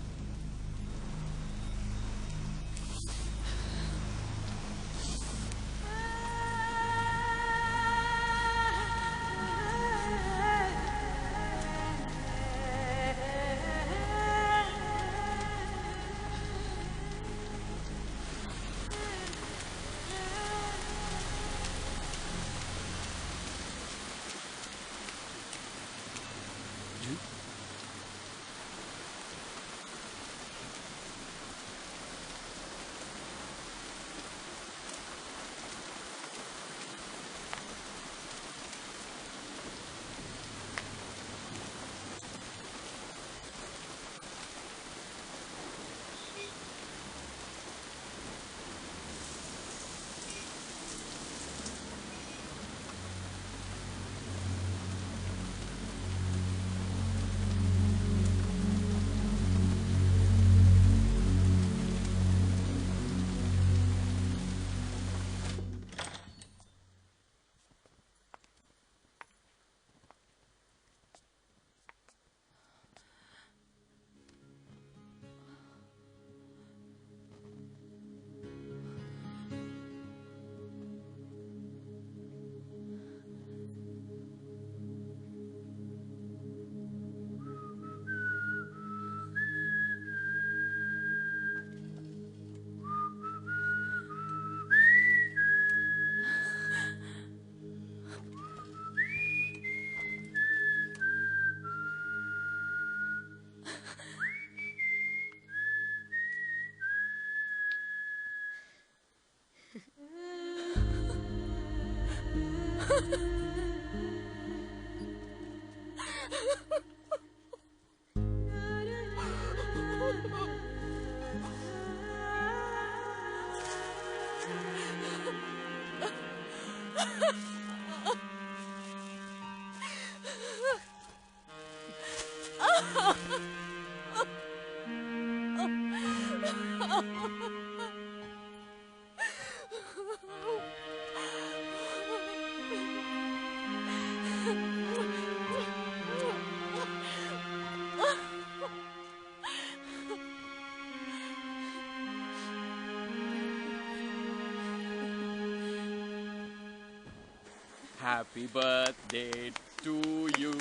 Happy birthday to you.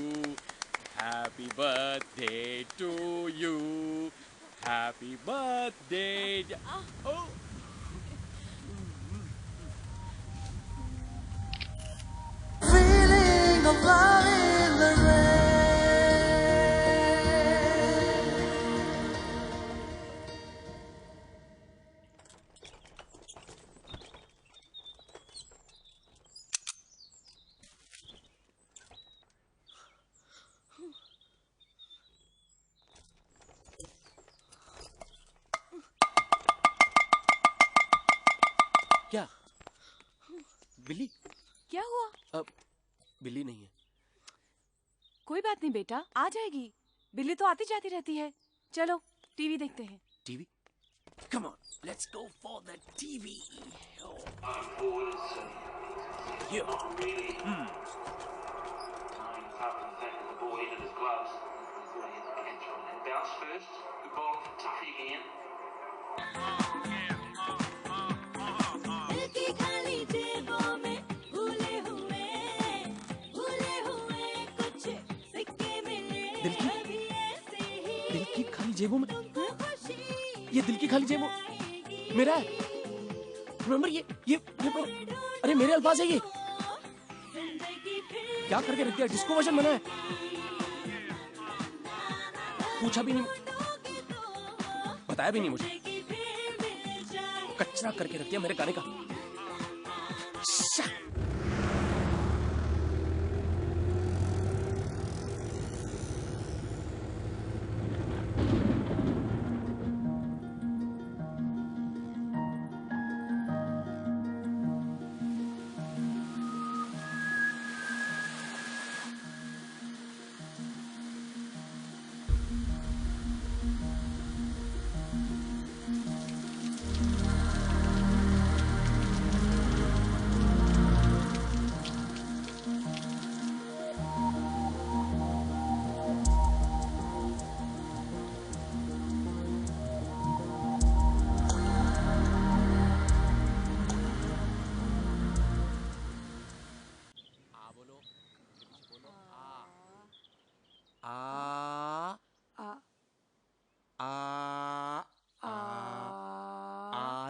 Happy birthday to you. Happy birthday. Oh. Feeling of love in the rain. क्या बिल्ली? क्या हुआ? बिल्ली नहीं है। कोई बात नहीं बेटा, आ जाएगी। बिल्ली तो आती जाती रहती है। चलो टीवी देखते हैं। TV? Come on, let's go for the TV. Here. दिल की खाली जेबों में? ये दिल की खाली जेबों मेरा है। रिमेम्बर ये अरे मेरे अल्फाज है ये। क्या करके रख दिया? डिस्को वर्जन बना है। पूछा भी नहीं, बताया भी नहीं मुझे। कचरा करके रख दिया मेरे गाने का।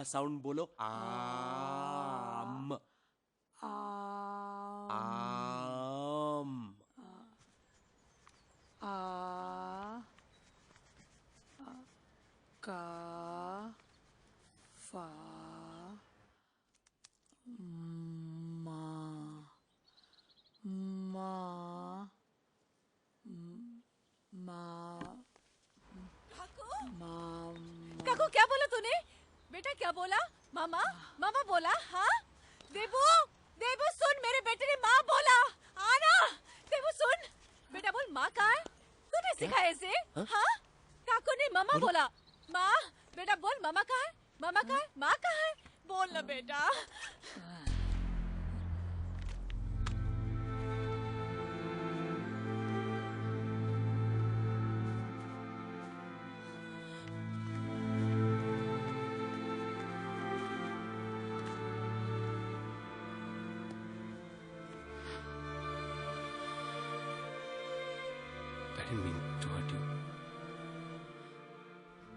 साउंड बोलो। आम आम का फा मा मा काकू क्या बोला तूने? बेटा क्या बोला? मामा मामा बोला? हाँ देबू देबू सुन, मेरे बेटे ने माँ बोला। आना देबू सुन, बेटा बोल माँ कहाँ है? तूने सिखाया इसे? हाँ काकू ने मामा बोला। माँ बेटा बोल मामा कहाँ है? मामा कहाँ है? माँ कहाँ है? बोल ना बेटा।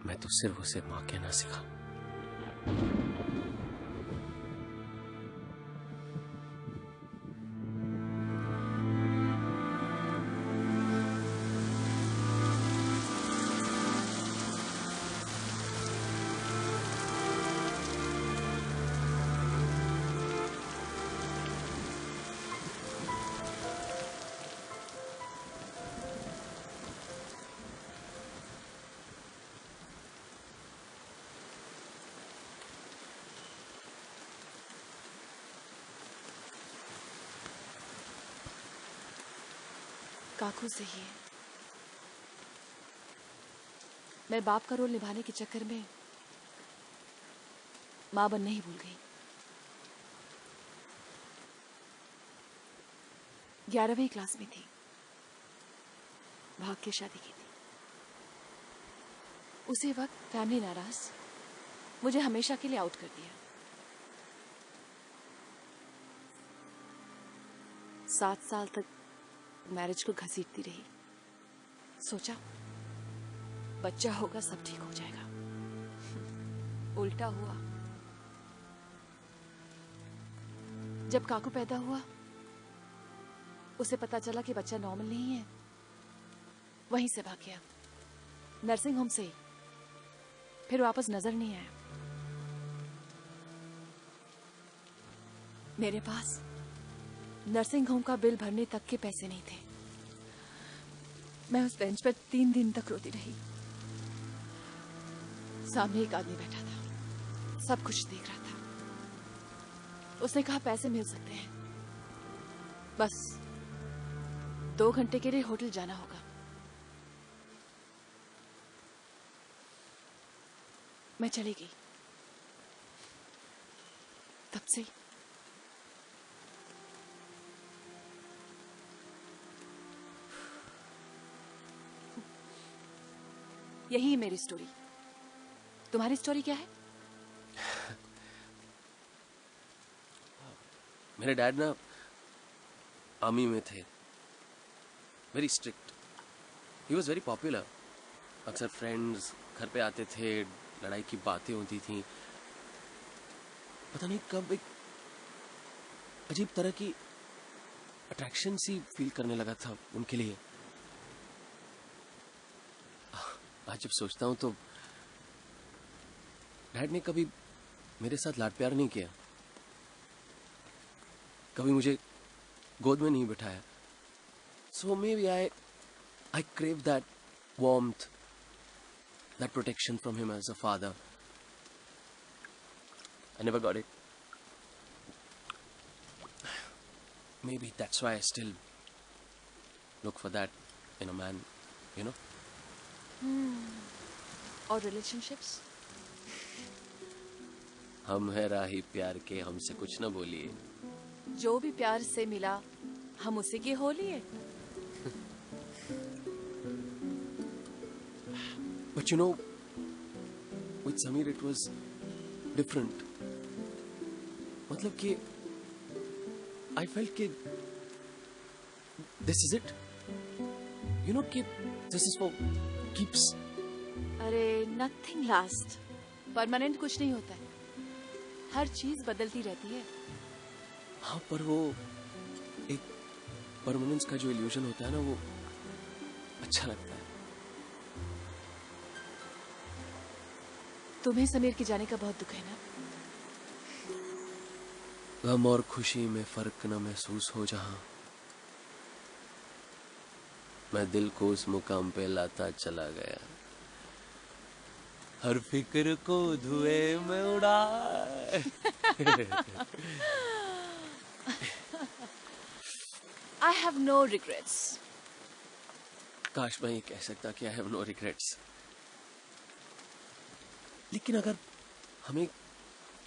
मैं तो सिर्फ उसे माँ कहना सिखा। काकू सही है। मैं बाप का रोल निभाने के चक्कर में मां बनने ही भूल गई। 11वीं क्लास में थी, भाग के शादी की थी। उसी वक्त फैमिली नाराज, मुझे हमेशा के लिए आउट कर दिया। 7 साल तक मैरिज को घसीटती रही। सोचा बच्चा होगा सब ठीक हो जाएगा। उल्टा हुआ। जब काकू पैदा हुआ, उसे पता चला कि बच्चा नॉर्मल नहीं है। वहीं से भाग गया, नर्सिंग होम से ही। फिर वापस नजर नहीं आया। मेरे पास नर्सिंग होम का बिल भरने तक के पैसे नहीं थे। मैं उस बेंच पर 3 दिन तक रोती रही। सामने एक आदमी बैठा था, सब कुछ देख रहा था। उसने कहा पैसे मिल सकते हैं, बस 2 घंटे के लिए होटल जाना होगा। मैं चली गई। तब से यही है मेरी स्टोरी। तुम्हारी स्टोरी क्या है? मेरे डैड ना आर्मी में थे, very strict. He was very popular. अक्सर फ्रेंड्स घर पे आते थे, लड़ाई की बातें होती थी। पता नहीं कब एक अजीब तरह की अट्रैक्शन सी फील करने लगा था उनके लिए। आज जब सोचता हूं तो डैड ने कभी मेरे साथ लाड प्यार नहीं किया, कभी मुझे गोद में नहीं बिठाया। So may be I crave that warmth, that protection from him as a father. I never got it. Maybe that's why I still look for that in a man, you know? और relationships? हम है राही प्यार के, हमसे कुछ ना बोलिए. जो भी प्यार से मिला हम उसी की हो लिए. But you know, with Samir it was different. मतलब कि I felt कि this is it. You know कि this is for keeps. अरे nothing lasts. परमानेंट कुछ नहीं होता है. हर चीज बदलती रहती है. हाँ, पर वो एक परमानेंस का जो इल्यूजन होता है ना, वो अच्छा लगता है. तुम्हें समीर के जाने का बहुत दुख है ना? गम और खुशी में फर्क न महसूस हो जहां, मैं दिल को उस मुकाम पे लाता चला गया. हर फिक्र को धुएं में उड़ा. I have no regrets. काश मैं ये कह सकता कि I have no regrets. लेकिन अगर हमें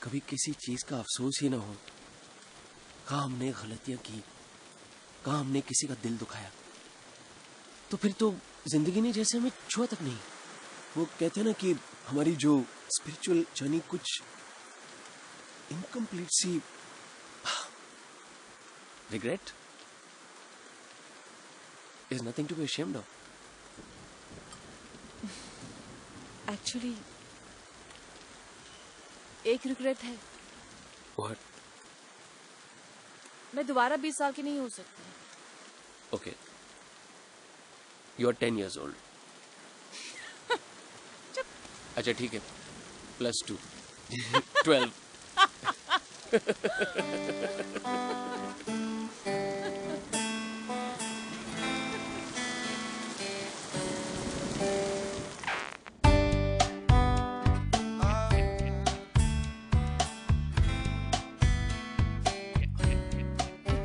कभी किसी चीज का अफसोस ही ना हो, कहाँ हमने गलतियां की, कहाँ हमने किसी का दिल दुखाया, तो फिर तो जिंदगी ने जैसे हमें छुआ तक नहीं. वो कहते हैं ना कि हमारी जो स्पिरिचुअल जर्नी कुछ इनकम्प्लीट सी. Regret is nothing to be ashamed of. Actually, एक रिग्रेट है. What? मैं दोबारा 20 साल की नहीं हो सकती. Okay. You are 10 years old. अच्छा ठीक है. +2. 12.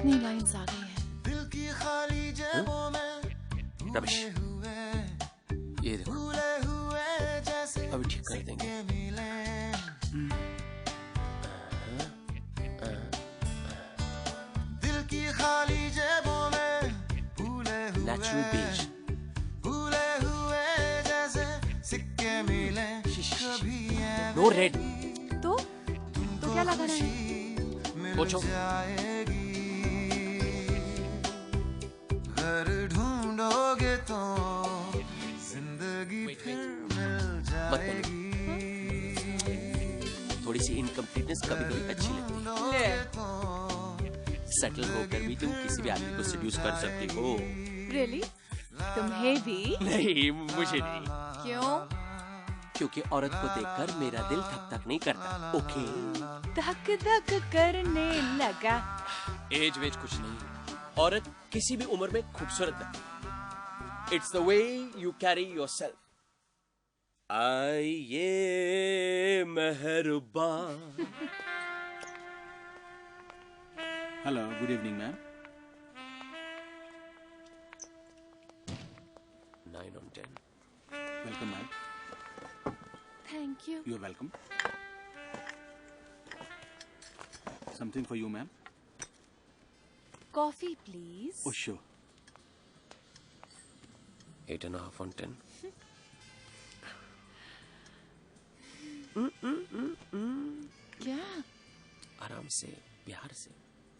कितनी लाइन्स आ गई हैं. रबिश. ये देखो, अभी ठीक कर देंगे. दिल की खाली जेबों में भूले हुए, नेचुरल बेज. भूले हुए जैसे सिक्के मिले कभी. No raid. तो क्या लगाना है? पूछो. घर ढूंढोगे तो जिंदगी फिर मिल जाएगी. थोड़ी सी इनकम्प्लीटनेस कभी कभी अच्छी लगती है. सेटल होकर भी तुम किसी भी आदमी को सेड्यूस कर सकती हो. Really? तुम्हें भी? नहीं, मुझे नहीं. क्यों? क्योंकि औरत को देखकर मेरा दिल धक धक नहीं करता. ओके. धक धक करने लगा. एज वेज कुछ नहीं. औरत किसी भी उम्र में खूबसूरत है. It's the way you carry yourself. आइए मेहरबान. Hello, good evening ma'am. 9 on 10. Welcome ma'am. Thank you. You are welcome. Something for you ma'am. Coffee please. Oh sure. 8.5 on 10. क्या? आराम से, प्यार से,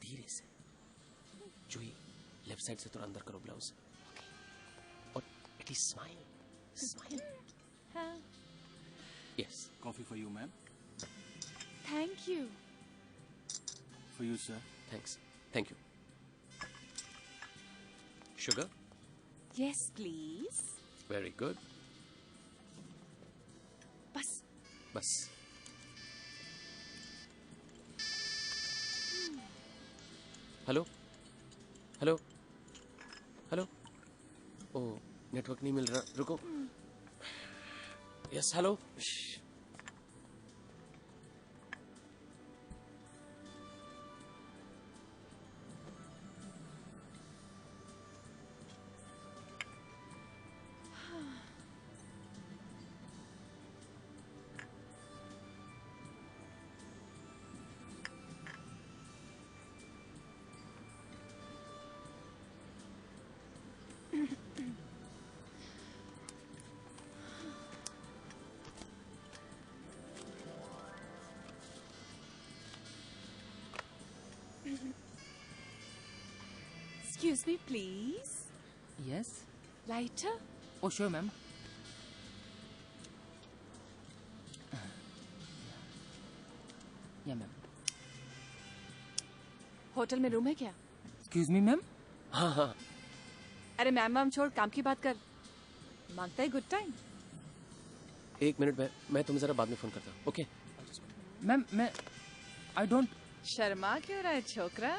धीरे से. जूही, लेफ्ट साइड से थोड़ा अंदर करो ब्लाउज. और इट इज स्माइल. स्माइल. हाँ. Yes. Coffee for you ma'am. Thank you. For you sir. Thanks. Thank you. Sugar. Yes please. Very good. बस. बस. हेलो. हेलो. हेलो. ओ, नेटवर्क नहीं मिल रहा. रुको. Yes. Hello. Excuse me, please. Yes. Lighter? Oh, sure, ma'am. Yeah, ma'am. Hotel में room है क्या? Excuse me, ma'am. हाँ हाँ. अरे मैम छोड़, काम की बात कर. मांगता है गुड टाइम. 1 मिनट में, मैं तुम्हें जरा बाद में फोन करता हूँ. ओके. मैम मैं I don't. शर्मा क्यों रहा है छोकरा?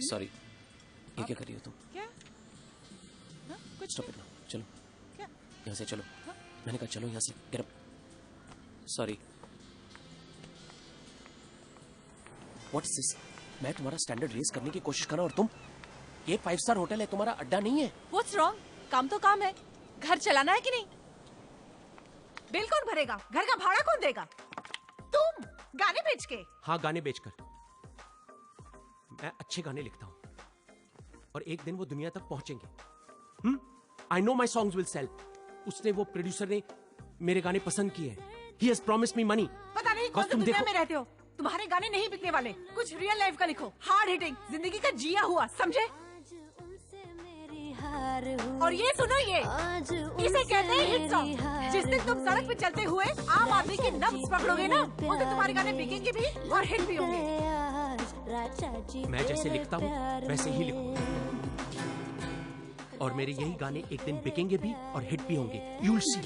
सॉरी. ये क्या कर रही हो तुम? क्या? हाँ, कुछ स्टॉप इट. चलो. क्या? यहाँ से चलो. मैंने कहा चलो यहाँ से. Get up. Sorry. What is this? मैं तुम्हारा स्टैंडर्ड रेस करने की कोशिश कर रहा हूँ और तुम? ये 5 स्टार होटल है, तुम्हारा अड्डा नहीं है. What's wrong? काम तो काम है. घर चलाना है कि नहीं? बिल कौन भरेगा? घर का भाड़ा कौन देगा? तुम गाने बेच के. हाँ, गाने बेचकर. मैं अच्छे गाने लिखता हूँ और एक दिन वो दुनिया तक पहुंचेंगे. I know my songs will sell. उसने, वो प्रोड्यूसर ने मेरे गाने पसंद किए हैं. He has promised me money. पता नहीं कौन सी दुनिया में रहते हो. तुम्हारे गाने नहीं बिकने वाले. कुछ रियल लाइफ का लिखो. हार्ड हिटिंग, जिंदगी का जिया हुआ, समझे? और ये सुनो, ये इसे कहते हैं हिट सॉन्ग. जिस दिन तुम सड़क पे चलते हुए आम आदमी की नब्ज पकड़ोगे ना, उस दिन तुम्हारे गाने बिकेंगे भी और हिट भी होंगे. मैं जैसे लिखता हूँ वैसे ही लिखूंगा और मेरे यही गाने एक दिन बिकेंगे भी और हिट भी होंगे. You'll see.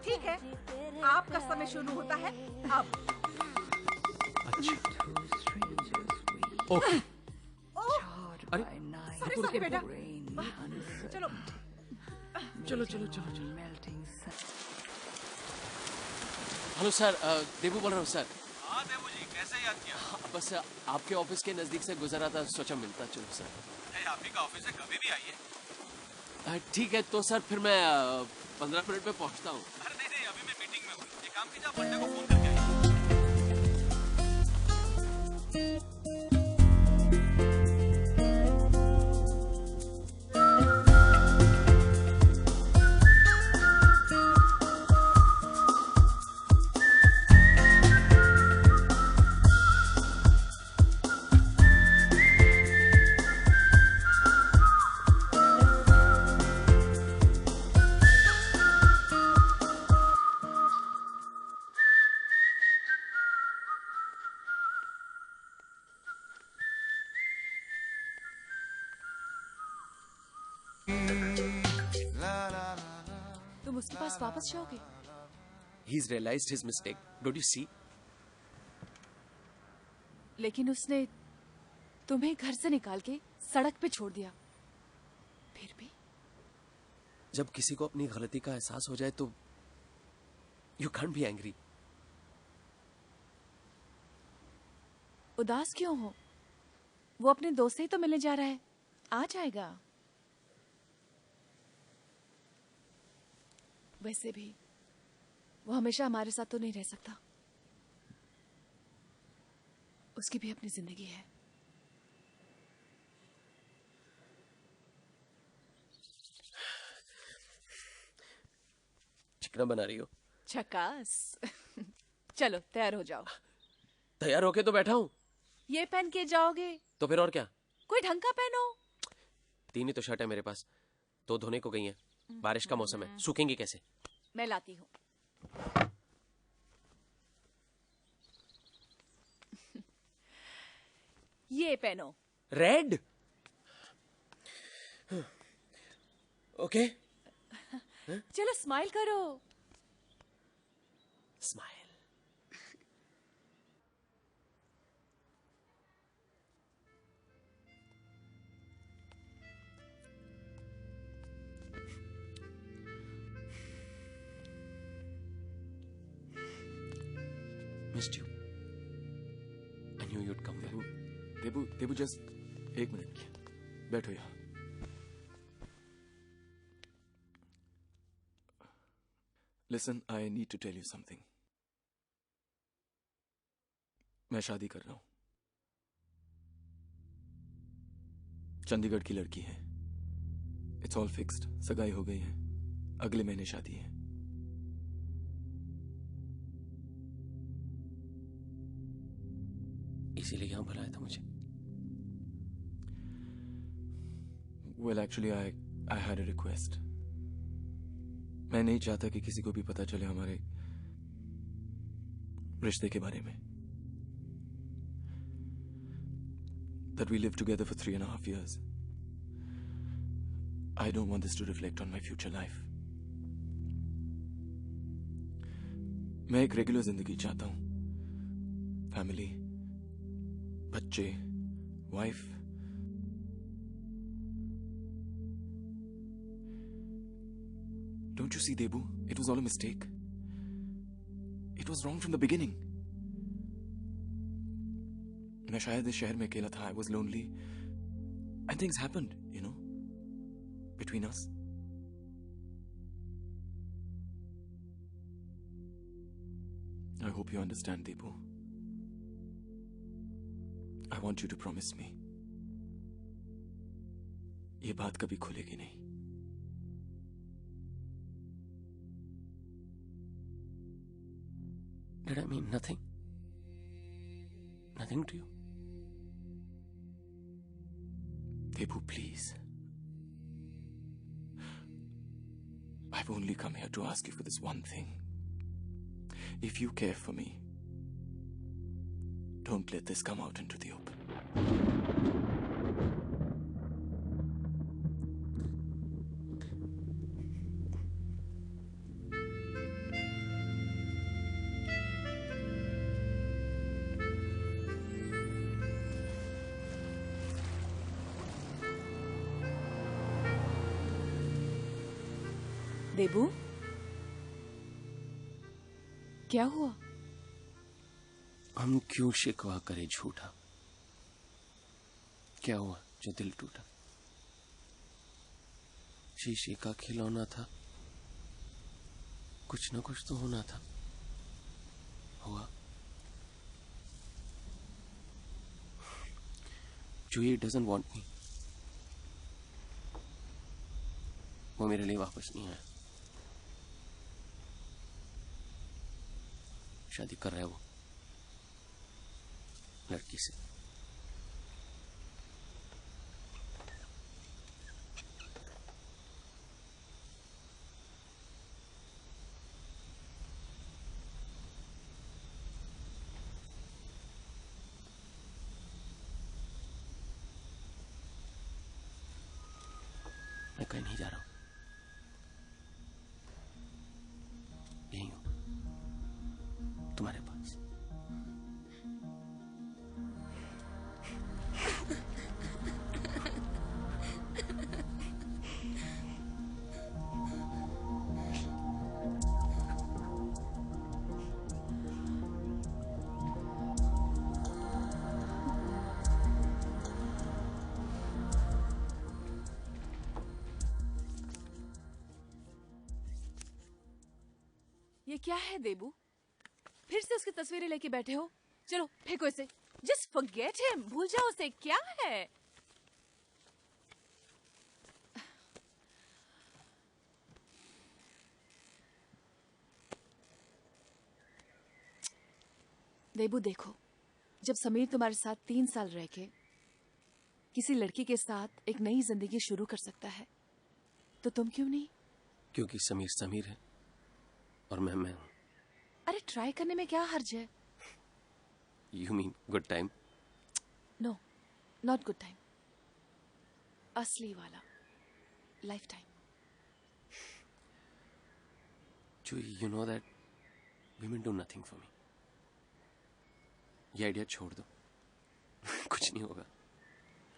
ठीक है, आपका समय शुरू होता है अब. अच्छा. ओके. अरे सॉरी बेटा. चलो चलो चलो चलो चलो. हेलो सर, देबू बोल रहा हूँ सर. हाँ देबू जी, कैसे याद किया? बस आपके ऑफिस के नजदीक से गुजरा था, सोचा मिलता चलो सर. आप ही का ऑफिस है, कभी भी आइए. ठीक है तो सर, फिर मैं 15 मिनट में पहुंचता हूँ. अरे नहीं, अभी मैं मीटिंग में हूँ. एक काम कीजिए, आप बंदे को फोन करके आइए. तुम उसके पास वापस जाओगे? He's realized his mistake. Don't you see? लेकिन उसने तुम्हें घर से निकाल के सड़क पे छोड़ दिया. फिर भी जब किसी को अपनी गलती का एहसास हो जाए तो you can't be angry. उदास क्यों हो? वो अपने दोस्त से ही तो मिलने जा रहा है, आ जाएगा। वैसे भी वो हमेशा हमारे साथ तो नहीं रह सकता, उसकी भी अपनी जिंदगी है। चिकना बना रही हो? झकास। चलो तैयार हो जाओ। तैयार होके तो बैठा हूँ। ये पहन के जाओगे? तो फिर और क्या? कोई ढंग का पहनो। 3 ही तो शर्ट है मेरे पास, 2 धोने को गई हैं। बारिश का मौसम है, सूखेंगी कैसे? मैं लाती हूँ। ये पहनो। रेड? ओके। चलो स्माइल करो। Smile. Missed you. I knew you'd come back. Debu just 1 minute, बैठो यहाँ। Listen, I need to tell you something. मैं शादी कर रहा हूँ। चंडीगढ़ की लड़की है। It's all fixed. सगाई हो गई है। अगले महीने शादी है। इसीलिए यहाँ बुलाया था मुझे? Well, actually, I had a request. मैं नहीं चाहता कि किसी को भी पता चले हमारे रिश्ते के बारे में. That we lived together for 3.5 years. I don't want this to reflect on my future life. मैं एक रेगुलर जिंदगी चाहता हूं. फैमिली, बच्चे, wife. Don't you see, Debu? It was all a mistake. It was wrong from the beginning. मैं शायद इस शहर में अकेला था. I was lonely. And things happened, you know, between us. I hope you understand, Debu. I want you to promise me. ये बात कभी खुलेगी नहीं. Did I mean nothing? Nothing to you? Debu, please. I've only come here to ask you for this one thing. If you care for me, don't let this come out into the open. देबू, क्या हुआ? हम क्यों शिकवा करे झूठा? क्या हुआ जो दिल टूटा? शीशे का खिलौना था, कुछ ना कुछ तो होना था. हुआ? जूही डजंट वांट मी. वो मेरे लिए वापस नहीं आया. शादी कर रहा है वो लड़की से. मैं कहीं नहीं जा रहा हूं. यहीं हूं तुम्हारे पास. ये क्या है देबू? फिर से उसकी तस्वीरें लेके बैठे हो? चलो फेंको इसे। जस्ट फॉरगेट हिम, भूल जाओ उसे। क्या है? देबू देखो, जब समीर तुम्हारे साथ 3 साल रह के किसी लड़की के साथ एक नई जिंदगी शुरू कर सकता है, तो तुम क्यों नहीं? क्योंकि समीर समीर है और मैं हूं। अरे ट्राई करने में क्या हर्ज है? You mean good time? No, not good time, असली वाला, lifetime. You know that women do nothing for me. ये आइडिया छोड़ दो। कुछ नहीं होगा।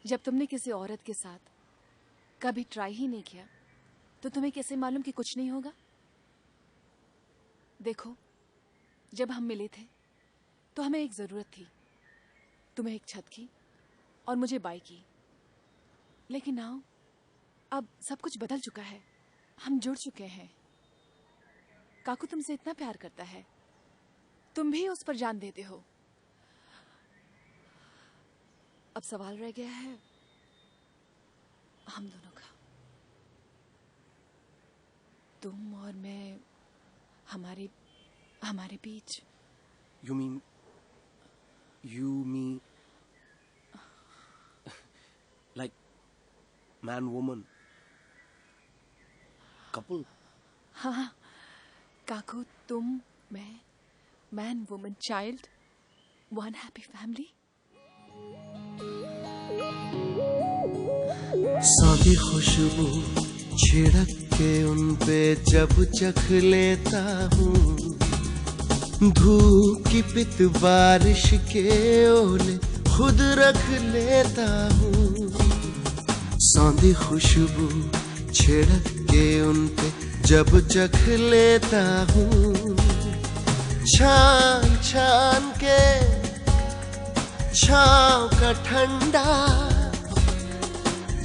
जब तुमने किसी औरत के साथ कभी ट्राई ही नहीं किया, तो तुम्हें कैसे मालूम कि कुछ नहीं होगा? देखो, जब हम मिले थे तो हमें एक जरूरत थी, तुम्हें एक छत की और मुझे बाई की। लेकिन नाउ अब सब कुछ बदल चुका है, हम जुड़ चुके हैं। काकू तुमसे इतना प्यार करता है, तुम भी उस पर जान देते हो। अब सवाल रह गया है हम दोनों का, तुम और मैं, हमारे बीच। You mean you, me, like man, woman, couple? हाँ, काकू तुम, मैं, man, woman, child, one happy family. सादी खुशबू छिड़क के उन पे जब चख लेता हूँ, धूप की पित बारिश के ओले खुद रख लेता हूँ। सादी खुशबू छिड़क के उन पे जब चख लेता हूँ, छान छान के छाँव का ठंडा,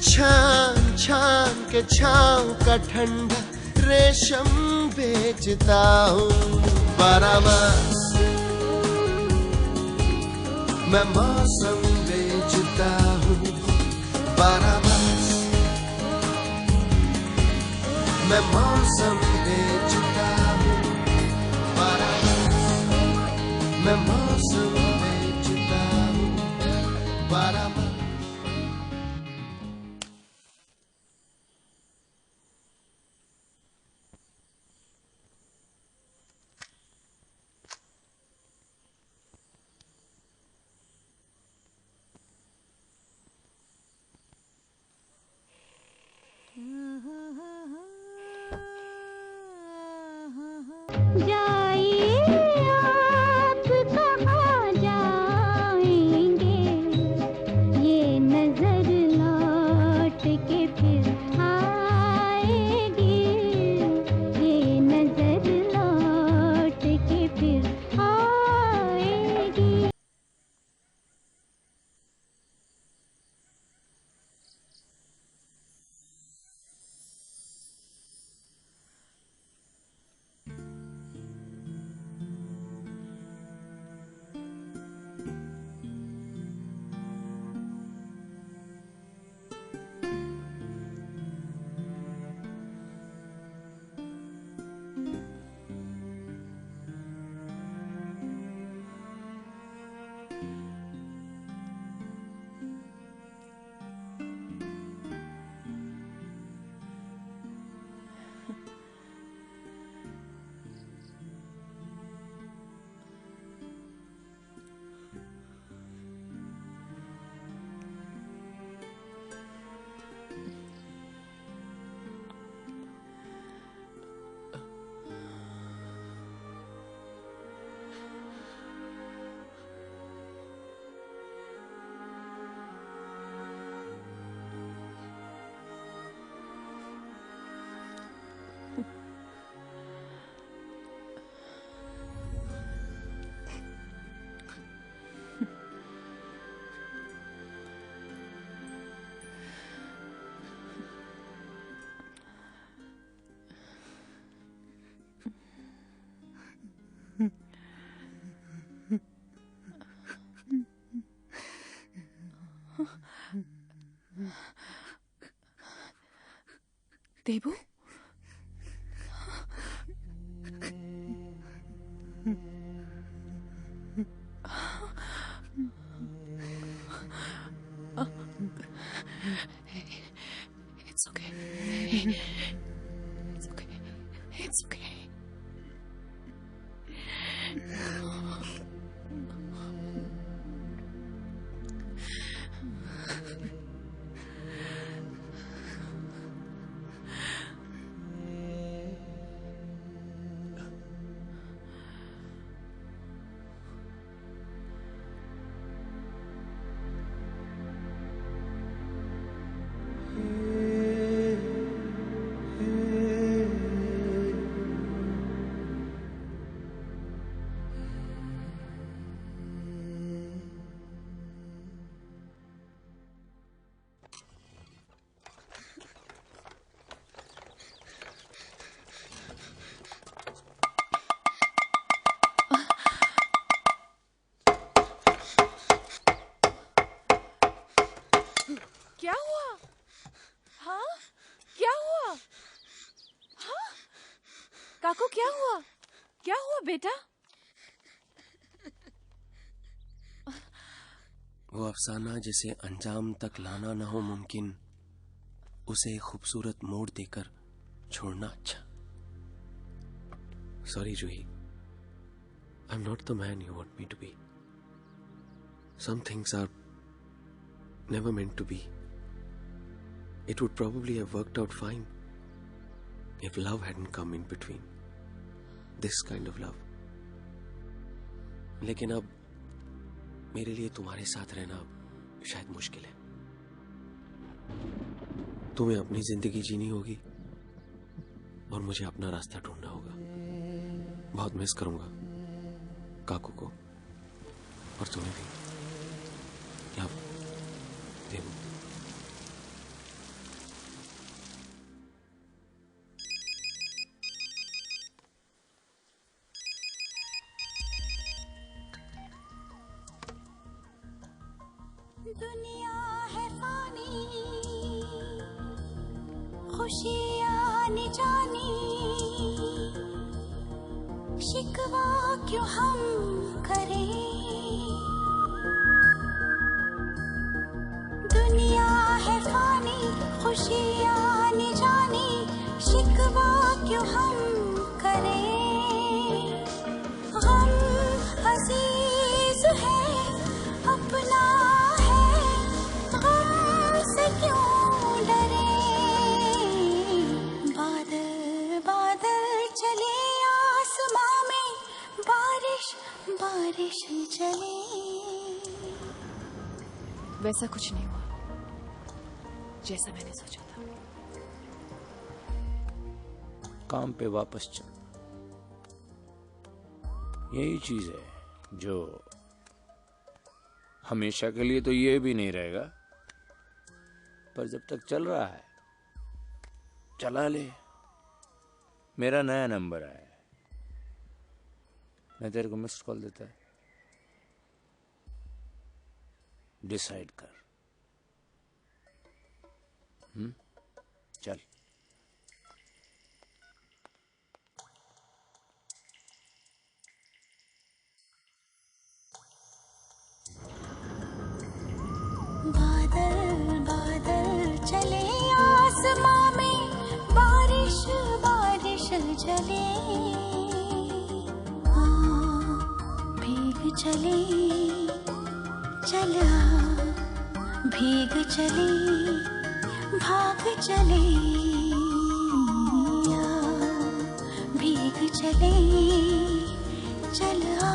छान छान के छाँव का ठंडा रेशम बेचता हूँ। 12 मास मैं मौसम बेचता हूँ, 12 मास मैं मौसम बेचता हूँ, 12 मास मैं मौसम बेचता हूँ, 12 मास। देबू It's okay. It's okay. It's okay. क्या हुआ? हाँ? क्या हुआ? हाँ? काकू क्या हुआ? क्या हुआ बेटा? वो अफसाना जिसे अंजाम तक लाना ना हो मुमकिन, उसे एक खूबसूरत मोड़ देकर छोड़ना अच्छा। Sorry Juhi, I am not the man you want me to be. Some things are never meant to be. It would probably have worked out fine if love hadn't come in between. This kind of love. लेकिन अब मेरे लिए तुम्हारे साथ रहना शायद मुश्किल है. तुम्हें अपनी जिंदगी जीनी होगी और मुझे अपना रास्ता ढूंढना होगा. बहुत मिस करूंगा काकू को और तुम्हें भी. लव, देवू. दुनिया है फानी, खुशियाँ न जानी, शिकवा क्यों हम करें. दुनिया है फानी, खुशियाँ न जानी, शिकवा क्यों हम करें. गम अजीज है अपना, से क्यों डरे. बादल बादल चले आसमां में, बारिश बारिश चले. वैसा कुछ नहीं हुआ जैसा मैंने सोचा था. काम पे वापस चल. यही चीज है जो हमेशा के लिए तो ये भी नहीं रहेगा, पर जब तक चल रहा है चला ले. मेरा नया नंबर आया है, मैं तेरे को मिस्ड कॉल देता है. डिसाइड कर. चल. बादल बादल चले आसमां में, बारिश बारिश चले. भीग चले चला, भीग चले भाग चले. भीग चले चला,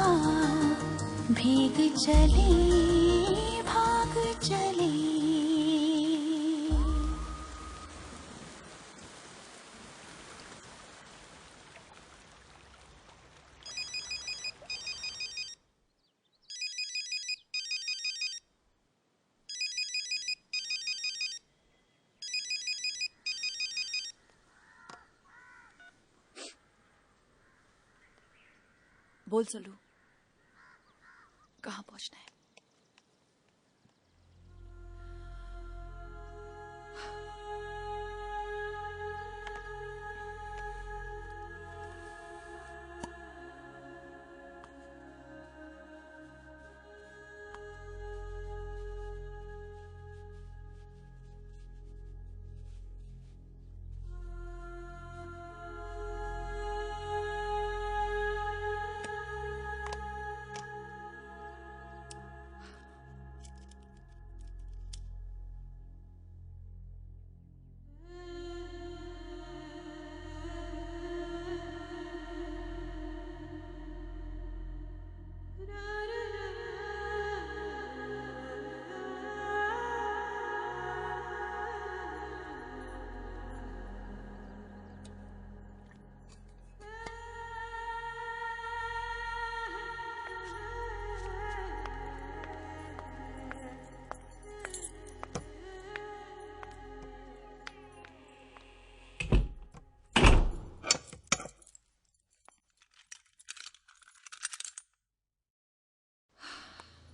भीग चले भाग चले. बोल सोलू, कहाँ पहुंचना है?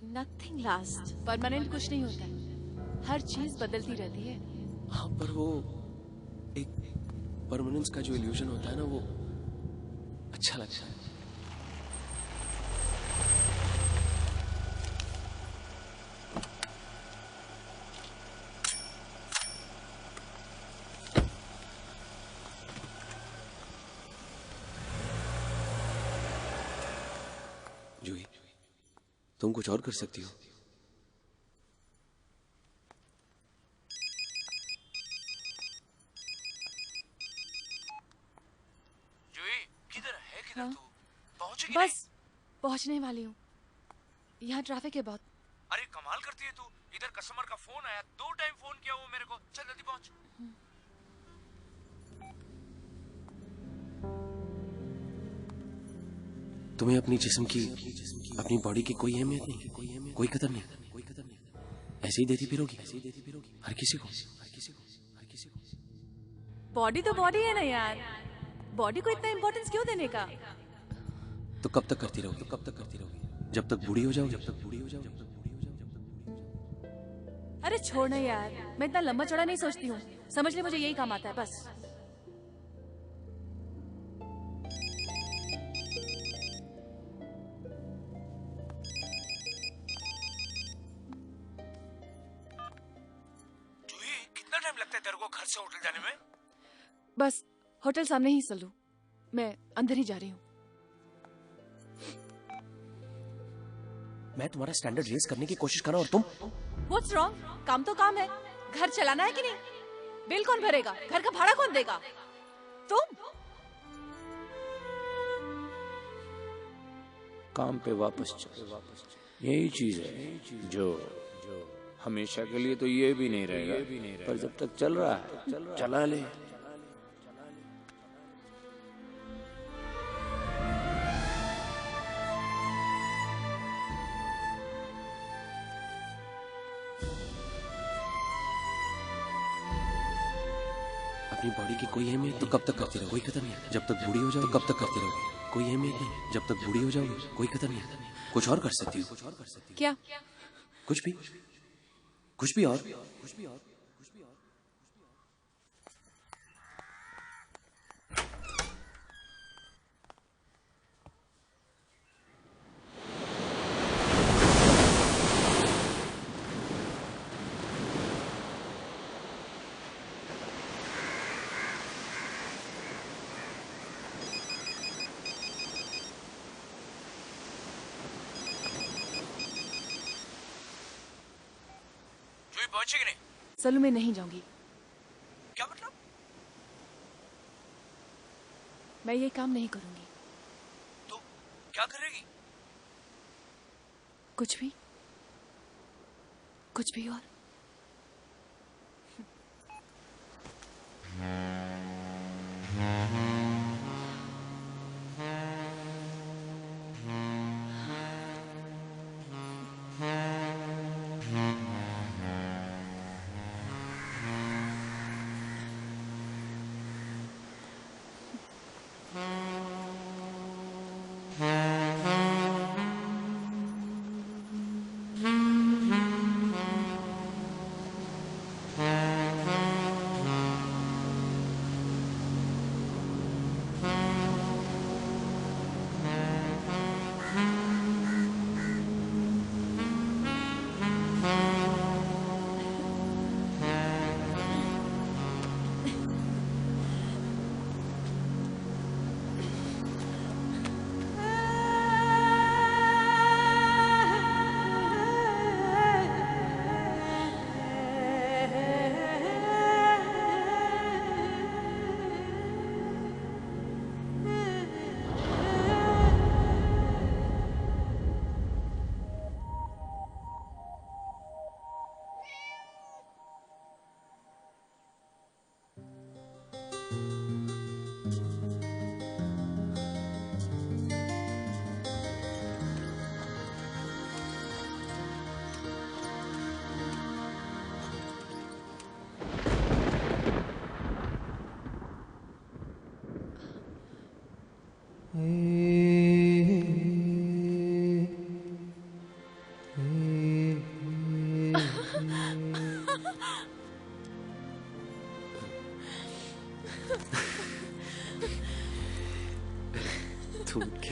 नथिंग लास्ट, परमानेंट कुछ नहीं होता है, हर चीज बदलती रहती है। हाँ, पर वो एक परमानेंस का जो इल्यूजन होता है ना, वो अच्छा लगता है। जूही, तुम कुछ और कर सकती हो। हाँ? बस पहुंचने वाली हूँ, यहाँ ट्रैफिक है बहुत। अरे कमाल करती है तू, इधर कस्टमर का फोन आया, 2 टाइम फोन किया वो मेरे को। चल जल्दी पहुंच। तुम्हें अपनी जिस्म की, अपनी बॉडी की कोई अहमियत नहीं, कोई कदर नहीं, ऐसे ही देती फिरोगी हर किसी को। बॉडी तो बॉडी है ना यार, बॉडी को इतना इम्पोर्टेंस क्यों देने का? तो कब तक करती रहोगी? जब तक बूढ़ी हो जाओगी? अरे छोड़ ना यार, मैं इतना लंबा चौड़ा नहीं सोचती हूँ, समझ ले मुझे यही काम आता है बस। कितना टाइम लगता है तेरे को घर से होटल जाने में? बस होटल सामने ही चलूं, मैं अंदर ही जा रही हूँ। मैं तुम्हारा स्टैंडर्ड रेस करने की कोशिश कर रहा हूँ और तुम? What's wrong? काम तो काम है, घर चलाना है कि नहीं? बिल कौन भरेगा? घर का भाड़ा कौन देगा? तुम? काम पे वापस चल, यही चीज है जो हमेशा के लिए तो ये भी नहीं रहेगा, पर जब तक चल रहा है चला ले। अपनी बॉडी की कोई अहमियत तो कब तक करती रहोगी? कोई कदर नहीं। जब तक बूढ़ी हो जाओ कब तक करती रहोगी? कोई अहमियत नहीं। जब तक बूढ़ी हो जाओगी कोई कदर नहीं। कुछ और कर सकती हो। क्या? कुछ भी और। पहुंचे कि नहीं? सलू में नहीं जाऊंगी। क्या मतलब? मैं ये काम नहीं करूंगी। तो क्या करेगी? कुछ भी और।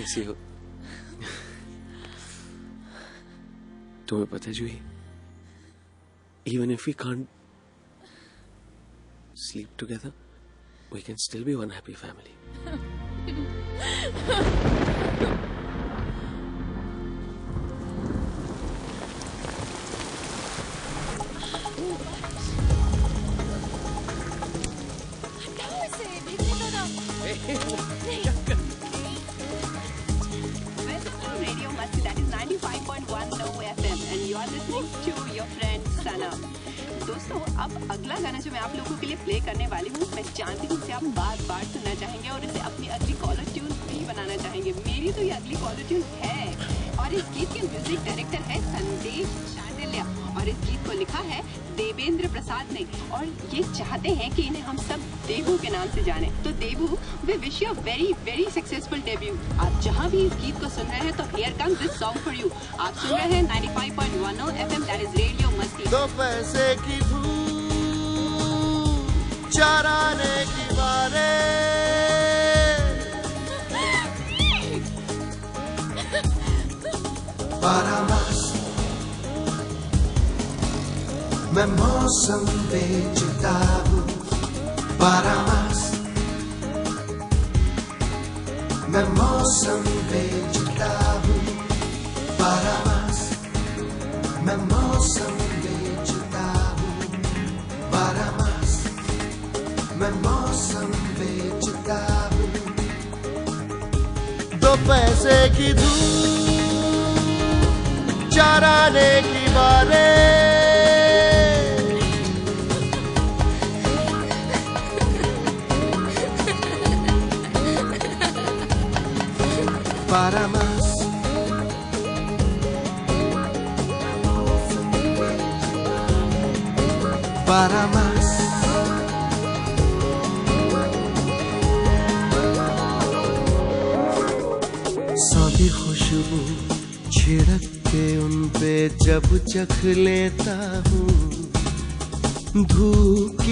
कैसी हो? तुम्हें पता है जूही, even if we can't sleep together, we can still be one happy family. हटाओ इसे, देखने दो ना। Radio Masti, that is 95.1 No FM, and you are listening to your friend Sanam. दोस्तों, अब अगला गाना जो मैं आप लोगों के लिए प्ले करने वाली हूँ, मैं जानती हूँ इसे आप बार-बार सुनना चाहेंगे और इसे अपनी अगली कॉलर ट्यून भी बनाना चाहेंगे। मेरी तो ये अगली कॉलर ट्यून है और इस गीत के म्यूजिक डायरेक्टर है संदेश शांडिल्या और इस गीत को लिखा है देवेंद्र प्रसाद ने और ये चाहते हैं कि इन्हें हम सब देवू के नाम से जाने। तो Devu, we wish you very very successful debut. आप जहाँ भी इस गीत को सुन रहे हैं तो here comes this song for you. आप सुन रहे हैं 95.1 FM, दैट इज रेडियो मस्ती। दो पैसे की धूप चराने की बारे बारामास मैं मौसम बेचता हूँ, बारामास मैं मौसम बेचता हूँ, बारामास मैं मौसम बेचता हूँ, बारामास मैं मौसम बेचता हूँ। दो पैसे की धूप चराने की बारे बारामास बारामास सौंधी खुशबू छिड़क के उन पे जब चख लेता हूँ, धूप की